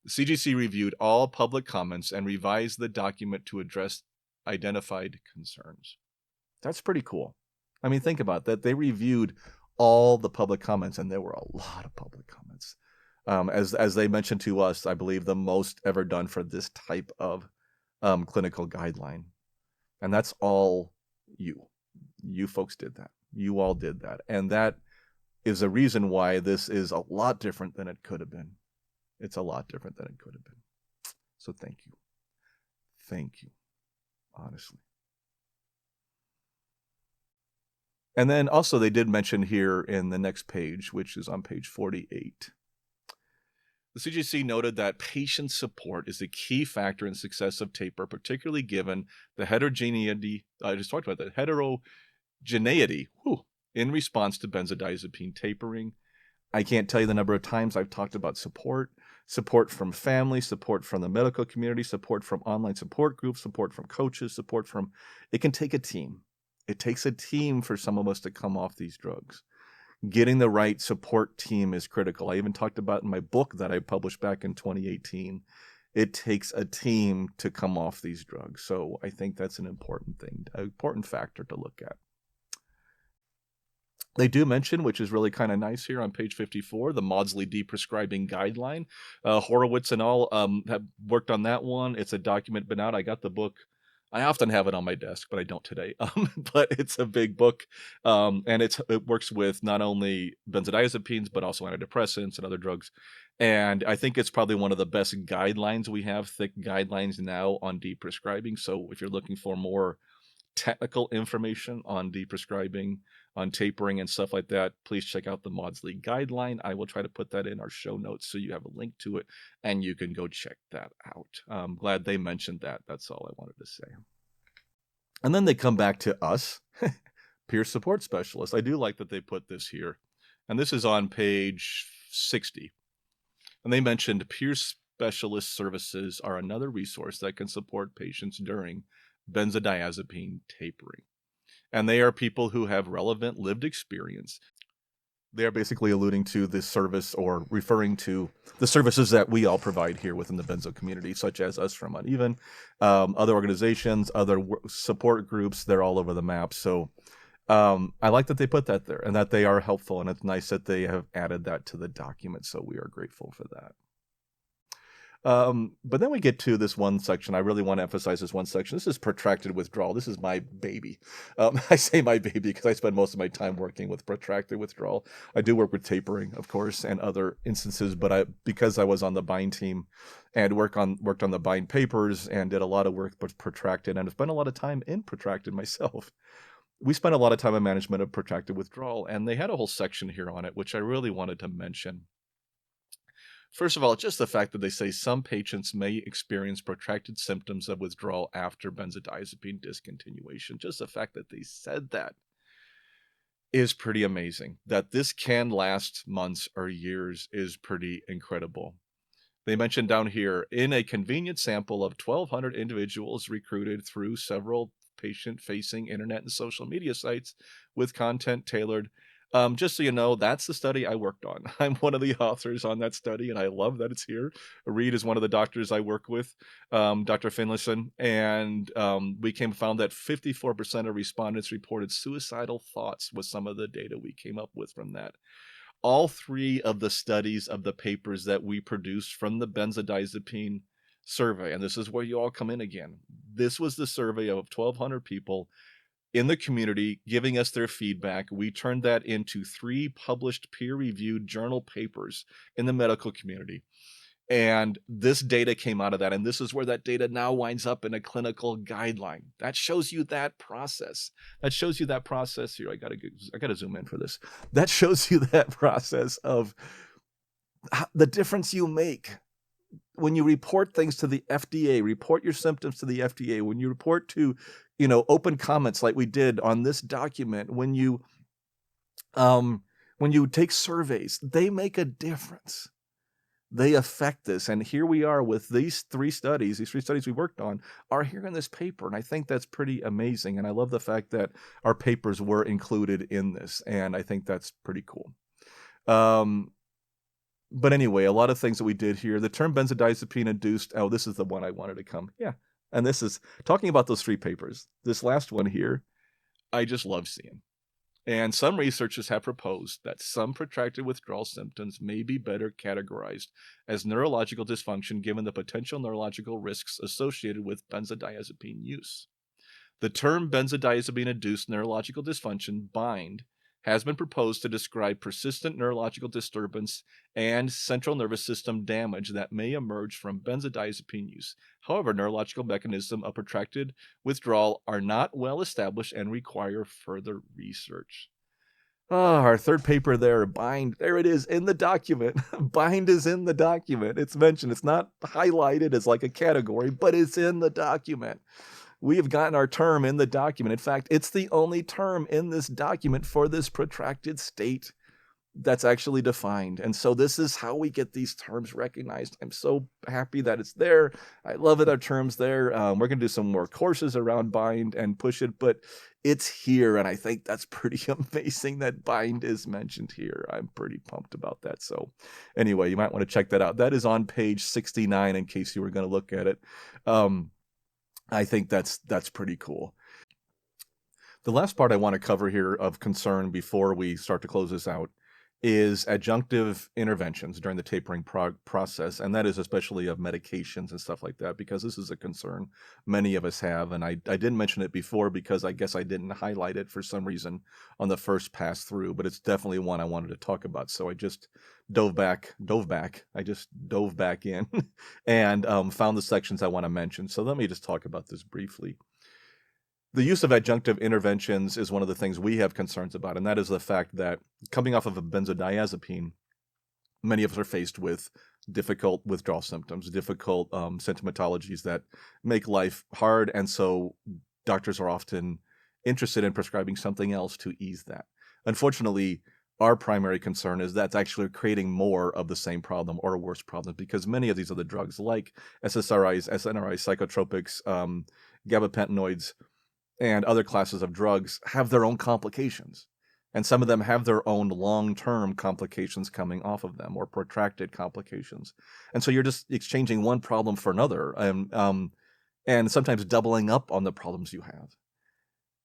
the CGC reviewed all public comments and revised the document to address identified concerns. That's pretty cool. I mean, think about that. They reviewed all the public comments, and there were a lot of public comments. As they mentioned to us, I believe the most ever done for this type of clinical guideline. And that's all you. You folks did that. You all did that. And that is a reason why this is a lot different than it could have been. It's a lot different than it could have been. So thank you. Thank you. Honestly. And then also they did mention here in the next page, which is on page 48, the CGC noted that patient support is a key factor in success of taper, particularly given the heterogeneity, I just talked about that, heterogeneity in response to benzodiazepine tapering. I can't tell you the number of times I've talked about support from family, support from the medical community, support from online support groups, support from coaches, it can take a team. It takes a team for some of us to come off these drugs. Getting the right support team is critical. I even talked about in my book that I published back in 2018, it takes a team to come off these drugs. So I think that's an important factor to look at. They do mention, which is really kind of nice here on page 54, the Maudsley Deprescribing Guideline. Horowitz and all have worked on that one. It's a document been out. I got the book. I often have it on my desk, but I don't today. But it's a big book, and it works with not only benzodiazepines, but also antidepressants and other drugs. And I think it's probably one of the best guidelines we have, thick guidelines now on deprescribing. So if you're looking for more technical information on deprescribing, on tapering and stuff like that, please check out the Maudsley Guideline. I will try to put that in our show notes so you have a link to it and you can go check that out. I'm glad they mentioned that. That's all I wanted to say. And then they come back to us, peer support specialists. I do like that they put this here. And this is on page 60. And they mentioned peer specialist services are another resource that can support patients during benzodiazepine tapering. And they are people who have relevant lived experience. They are basically alluding to this service or referring to the services that we all provide here within the benzo community, such as us from Uneven, other organizations, other support groups. They're all over the map. So I like that they put that there and that they are helpful. And it's nice that they have added that to the document. So we are grateful for that. But then we get to this one section. I really want to emphasize this one section. This is protracted withdrawal. This is my baby. I say my baby because I spend most of my time working with protracted withdrawal. I do work with tapering, of course, and other instances, but because I was on the bind team and worked on the bind papers and did a lot of work with protracted and have spent a lot of time in protracted myself. We spent a lot of time in management of protracted withdrawal, and they had a whole section here on it, which I really wanted to mention. First of all, just the fact that they say some patients may experience protracted symptoms of withdrawal after benzodiazepine discontinuation. Just the fact that they said that is pretty amazing. That this can last months or years is pretty incredible. They mentioned down here, in a convenient sample of 1,200 individuals recruited through several patient-facing internet and social media sites with content tailored. Just so you know, that's the study I worked on. I'm one of the authors on that study, and I love that it's here. Reed is one of the doctors I work with, Dr. Finlayson, and we found that 54% of respondents reported suicidal thoughts with some of the data we came up with from that. All three of the studies of the papers that we produced from the benzodiazepine survey, and this is where you all come in again. This was the survey of 1,200 people in the community giving us their feedback. We turned that into 3 published peer-reviewed journal papers in the medical community. And this data came out of that. And this is where that data now winds up in a clinical guideline. That shows you that process. That shows you that process here. I gotta zoom in for this. That shows you that process of the difference you make when you report things to the FDA, report your symptoms to the FDA, when you report to, open comments like we did on this document, when you take surveys, they make a difference. They affect this. And here we are with these 3 studies we worked on are here in this paper. And I think that's pretty amazing. And I love the fact that our papers were included in this. And I think that's pretty cool. But anyway, a lot of things that we did here. The term benzodiazepine induced. Oh, this is the one I wanted to come. Yeah. And this is talking about those 3 papers. This last one here, I just love seeing. And some researchers have proposed that some protracted withdrawal symptoms may be better categorized as neurological dysfunction given the potential neurological risks associated with benzodiazepine use. The term benzodiazepine-induced neurological dysfunction, BIND, has been proposed to describe persistent neurological disturbance and central nervous system damage that may emerge from benzodiazepine use. However, neurological mechanisms of protracted withdrawal are not well established and require further research. Our 3rd paper there, BIND, there it is in the document. BIND is in the document. It's mentioned. It's not highlighted as like a category, but it's in the document. We have gotten our term in the document. In fact, it's the only term in this document for this protracted state that's actually defined. And so this is how we get these terms recognized. I'm so happy that it's there. I love it, our terms there. We're going to do some more courses around BIND and push it, but it's here. And I think that's pretty amazing that BIND is mentioned here. I'm pretty pumped about that. So anyway, you might want to check that out. That is on page 69 in case you were going to look at it. I think that's pretty cool. The last part I want to cover here of concern before we start to close this out is adjunctive interventions during the tapering process, and that is especially of medications and stuff like that, because this is a concern many of us have, and I didn't mention it before because I guess I didn't highlight it for some reason on the first pass through, but it's definitely one I wanted to talk about, so I just dove back in and found the sections I want to mention. So let me just talk about this briefly. The use of adjunctive interventions is one of the things we have concerns about, and that is the fact that coming off of a benzodiazepine, many of us are faced with difficult withdrawal symptoms, difficult symptomatologies that make life hard, and so doctors are often interested in prescribing something else to ease that. Unfortunately, our primary concern is that's actually creating more of the same problem or worse problem, because many of these other drugs like SSRIs, SNRIs, psychotropics, gabapentinoids, and other classes of drugs have their own complications. And some of them have their own long-term complications coming off of them, or protracted complications. And so you're just exchanging one problem for another, and sometimes doubling up on the problems you have.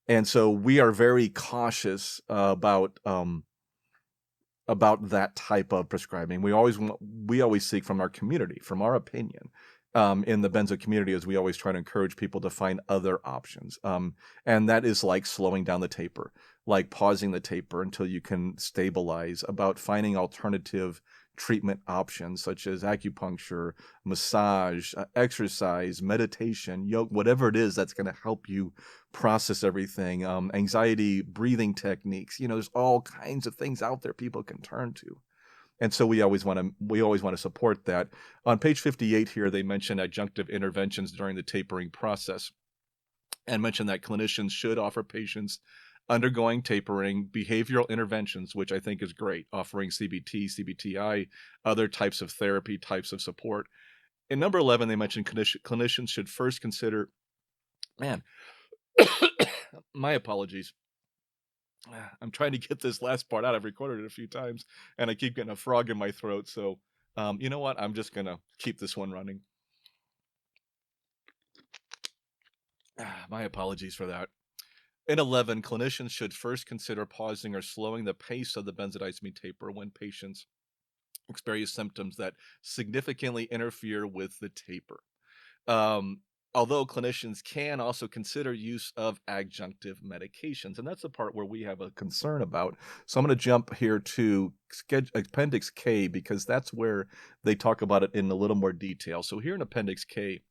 And so we are very cautious about that type of prescribing. We always seek from our community, from our opinion, in the benzo community, as we always try to encourage people to find other options. And that is like slowing down the taper, like pausing the taper until you can stabilize, about finding alternative treatment options such as acupuncture, massage, exercise, meditation, yoga, whatever it is that's going to help you process everything, anxiety, breathing techniques. There's all kinds of things out there people can turn to. And so we always want to support that. On page 58 here, they mention adjunctive interventions during the tapering process, and mention that clinicians should offer patients undergoing tapering behavioral interventions, which I think is great, offering CBT, CBTI, other types of therapy, types of support. In number 11, they mention clinicians should first consider, man, my apologies. I'm trying to get this last part out. I've recorded it a few times, and I keep getting a frog in my throat. So, you know what? I'm just going to keep this one running. My apologies for that. In 11, clinicians should first consider pausing or slowing the pace of the benzodiazepine taper when patients experience symptoms that significantly interfere with the taper. Although clinicians can also consider use of adjunctive medications. And that's the part where we have a concern about. So I'm going to jump here to Appendix K, because that's where they talk about it in a little more detail. So here in Appendix K,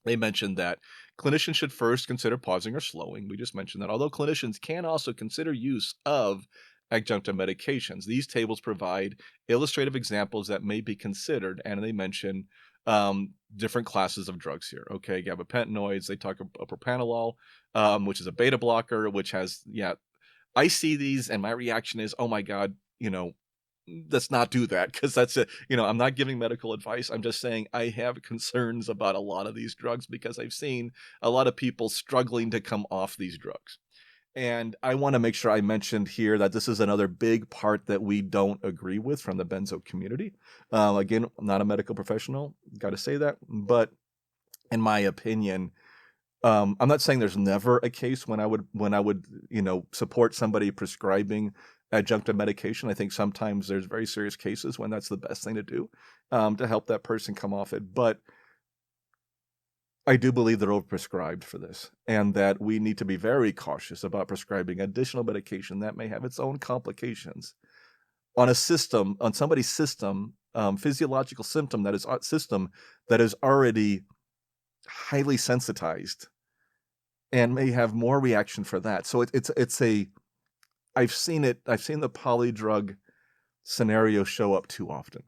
they mentioned that clinicians should first consider pausing or slowing. We just mentioned that. Although clinicians can also consider use of adjunctive medications. These tables provide illustrative examples that may be considered, and they mention different classes of drugs here. Okay, gabapentinoids, they talk about propranolol, which is a beta blocker, which has, I see these and my reaction is, oh my God, let's not do that, because that's I'm not giving medical advice. I'm just saying I have concerns about a lot of these drugs, because I've seen a lot of people struggling to come off these drugs. And I want to make sure I mentioned here that this is another big part that we don't agree with from the benzo community. Again, I'm not a medical professional, got to say that. But in my opinion, I'm not saying there's never a case when I would support somebody prescribing adjunctive medication. I think sometimes there's very serious cases when that's the best thing to do to help that person come off it. But I do believe they're overprescribed for this, and that we need to be very cautious about prescribing additional medication that may have its own complications on somebody's system, physiological system that is already highly sensitized and may have more reaction for that. So I've seen the polydrug scenario show up too often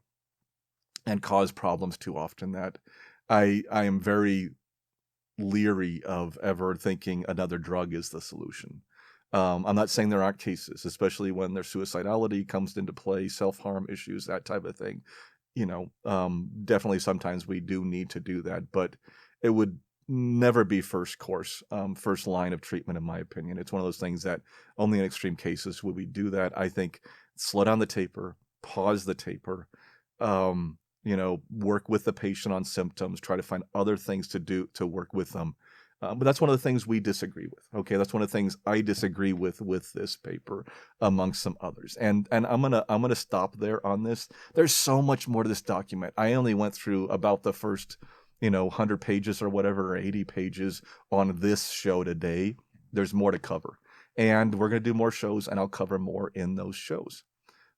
and cause problems too often, that I am very leery of ever thinking another drug is the solution. I'm not saying there aren't cases, especially when their suicidality comes into play, self-harm issues, that type of thing. Definitely sometimes we do need to do that, but it would never be first line of treatment, in my opinion. It's one of those things that only in extreme cases would we do that. I think slow down the taper, pause the taper, work with the patient on symptoms, try to find other things to do to work with them. But that's one of the things we disagree with. Okay, that's one of the things I disagree with this paper, amongst some others. And I'm gonna stop there on this. There's so much more to this document. I only went through about the first 100 pages or whatever, or 80 pages on this show today. There's more to cover, and we're gonna do more shows, and I'll cover more in those shows.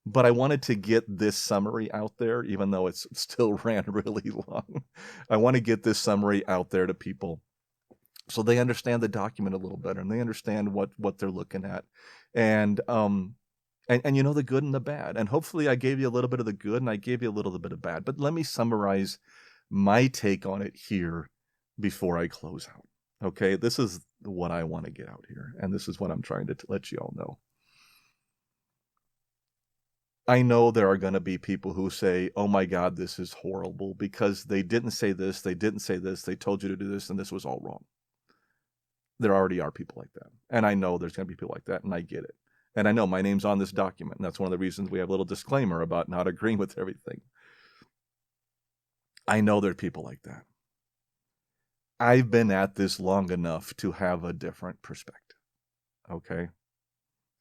But I wanted to get this summary out there, even though it's still ran really long. I want to get this summary out there to people So they understand the document a little better, and they understand what they're looking at. And you know the good and the bad. And hopefully I gave you a little bit of the good and I gave you a little bit of bad. But let me summarize my take on it here before I close out. Okay, this is what I want to get out here, and this is what I'm trying to let you all know. I know there are going to be people who say, oh my God, this is horrible because they didn't say this, they didn't say this, they told you to do this, and this was all wrong. There already are people like that. And I know there's going to be people like that, and I get it. And I know my name's on this document, and that's one of the reasons we have a little disclaimer about not agreeing with everything. I know there are people like that. I've been at this long enough to have a different perspective, okay?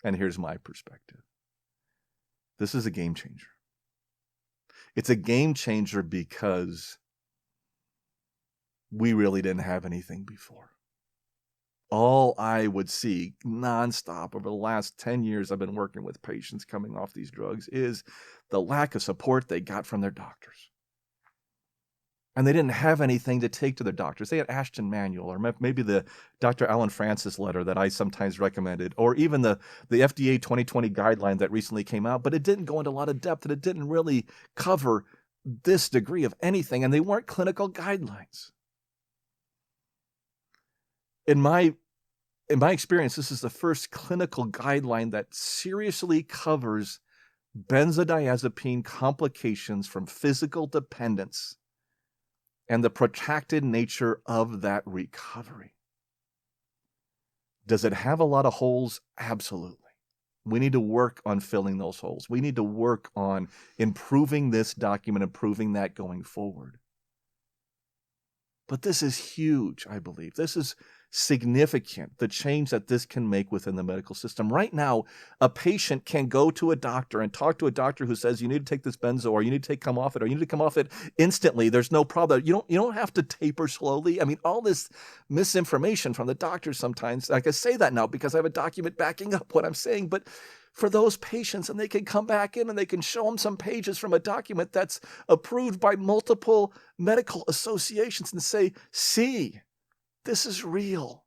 And here's my perspective. This is a game changer. It's a game changer because we really didn't have anything before. All I would see nonstop over the last 10 years I've been working with patients coming off these drugs is the lack of support they got from their doctors. And they didn't have anything to take to their doctors. They had Ashton Manual, or maybe the Dr. Alan Francis letter that I sometimes recommended, or even the FDA 2020 guideline that recently came out, but it didn't go into a lot of depth and it didn't really cover this degree of anything, and they weren't clinical guidelines. In my experience, this is the first clinical guideline that seriously covers benzodiazepine complications from physical dependence and the protracted nature of that recovery. Does it have a lot of holes? Absolutely. We need to work on filling those holes. We need to work on improving this document, improving that going forward. But this is huge, I believe. This is significant, the change that this can make within the medical system. Right now, a patient can go to a doctor and talk to a doctor who says, you need to take this benzo, or you need to come off it, or you need to come off it instantly. There's no problem. You don't have to taper slowly. I mean, all this misinformation from the doctors sometimes, like I say that now because I have a document backing up what I'm saying, but for those patients, and they can come back in and they can show them some pages from a document that's approved by multiple medical associations and say, see, this is real.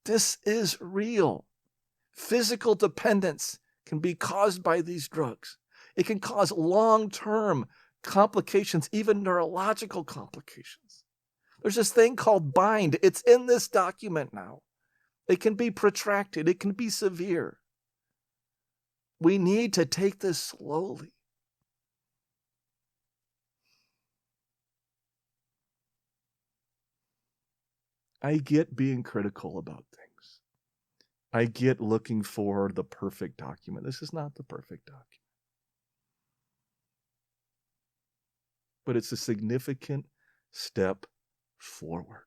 This is real. Physical dependence can be caused by these drugs. It can cause long-term complications, even neurological complications. There's this thing called bind. It's in this document now. It can be protracted. It can be severe. We need to take this slowly. I get being critical about things. I get looking for the perfect document. This is not the perfect document. But it's a significant step forward.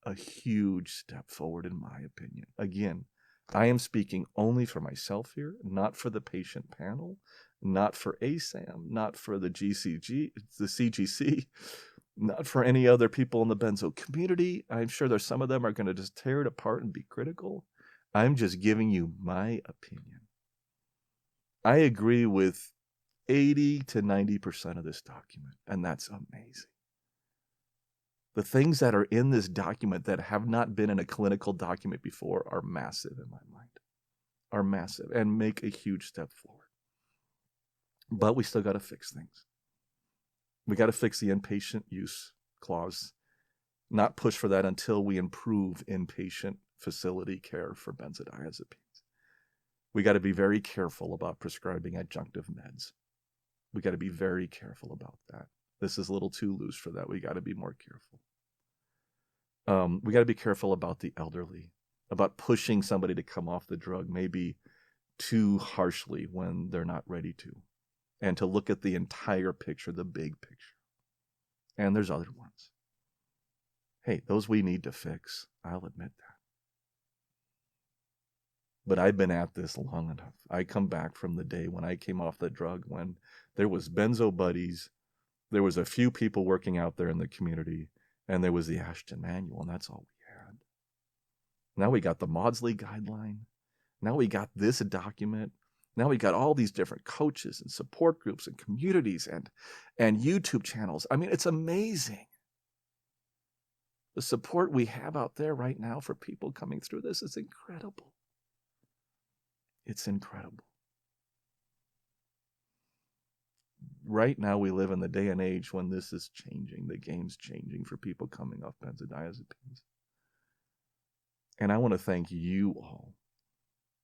A huge step forward, in my opinion. Again, I am speaking only for myself here, not for the patient panel, not for ASAM, not for the CGC, not for any other people in the benzo community. I'm sure there's some of them are going to just tear it apart and be critical. I'm just giving you my opinion. I agree with 80 to 90% of this document, and that's amazing. The things that are in this document that have not been in a clinical document before are massive in my mind, are massive, and make a huge step forward. But we still got to fix things. We got to fix the inpatient use clause, not push for that until we improve inpatient facility care for benzodiazepines. We got to be very careful about prescribing adjunctive meds. We got to be very careful about that. This is a little too loose for that. We got to be more careful. We got to be careful about the elderly, about pushing somebody to come off the drug maybe too harshly when they're not ready to, and to look at the entire picture, the big picture. And there's other ones. Hey, those we need to fix. I'll admit that. But I've been at this long enough. I come back from the day when I came off the drug, when there was benzo buddies, there was a few people working out there in the community, and there was the Ashton Manual, and that's all we had. Now we got the Maudsley guideline. Now we got this document. Now we got all these different coaches and support groups and communities and YouTube channels. I mean, it's amazing. The support we have out there right now for people coming through this is incredible. It's incredible. Right now we live in the day and age when this is changing. The game's changing for people coming off benzodiazepines. And I want to thank you all,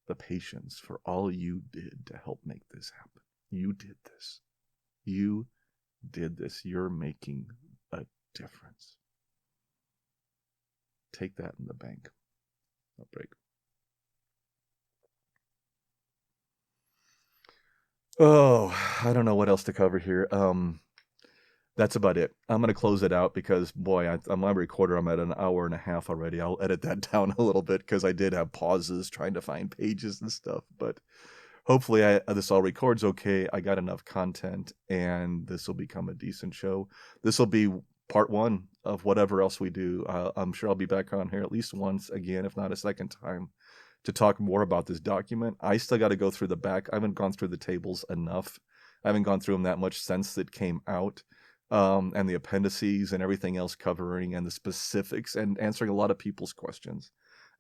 the patients, for all you did to help make this happen. You did this. You did this. You're making a difference. Take that in the bank. I'll break. Oh, I don't know what else to cover here. That's about it. I'm going to close it out because, boy, on my recorder, I'm at an hour and a half already. I'll edit that down a little bit because I did have pauses trying to find pages and stuff. But hopefully this all records okay. I got enough content, and this will become a decent show. This will be part one of whatever else we do. I'm sure I'll be back on here at least once again, if not a second time, to talk more about this document. I still got to go through the back. I haven't gone through the tables enough. I haven't gone through them that much since it came out. And the appendices and everything else covering and the specifics and answering a lot of people's questions.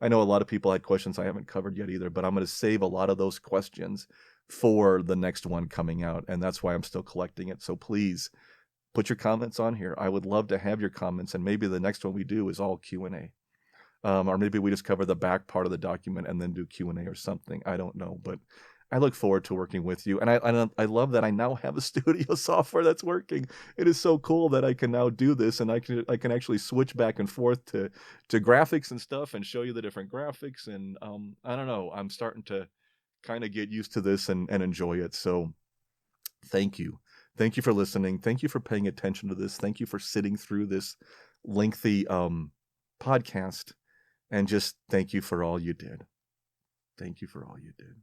I know a lot of people had questions I haven't covered yet either, but I'm going to save a lot of those questions for the next one coming out. And that's why I'm still collecting it. So please put your comments on here. I would love to have your comments. And maybe the next one we do is all Q&A. Or maybe we just cover the back part of the document and then do Q&A or something. I don't know, but I look forward to working with you. And I love that I now have a studio software that's working. It is so cool that I can now do this, and I can actually switch back and forth to graphics and stuff and show you the different graphics. And I don't know, I'm starting to kind of get used to this and enjoy it. So thank you. Thank you for listening. Thank you for paying attention to this. Thank you for sitting through this lengthy podcast. And just thank you for all you did. Thank you for all you did.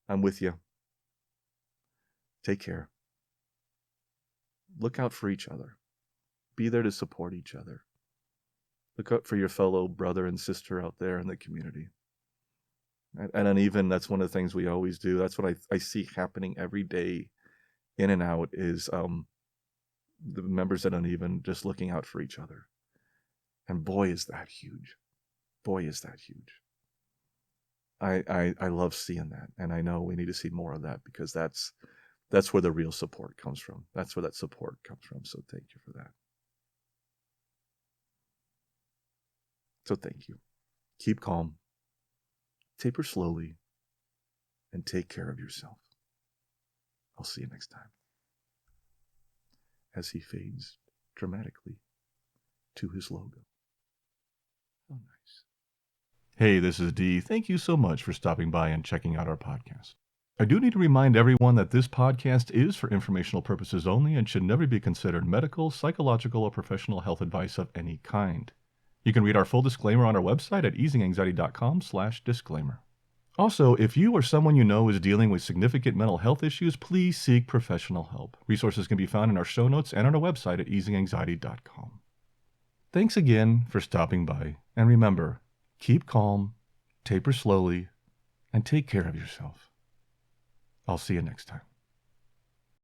I'm with you. Take care. Look out for each other. Be there to support each other. Look out for your fellow brother and sister out there in the community. And uneven, that's one of the things we always do. That's what I see happening every day in and out is the members at uneven just looking out for each other. And boy, is that huge. Boy, is that huge. I love seeing that. And I know we need to see more of that because that's where the real support comes from. That's where that support comes from. So thank you for that. So thank you. Keep calm. Taper slowly. And take care of yourself. I'll see you next time. As he fades dramatically to his logo. Oh, nice. Hey, this is Dee. Thank you so much for stopping by and checking out our podcast. I do need to remind everyone that this podcast is for informational purposes only and should never be considered medical, psychological, or professional health advice of any kind. You can read our full disclaimer on our website at easinganxiety.com/disclaimer. Also, if you or someone you know is dealing with significant mental health issues, please seek professional help. Resources can be found in our show notes and on our website at easinganxiety.com. Thanks again for stopping by, and remember, keep calm, taper slowly, and take care of yourself. I'll see you next time.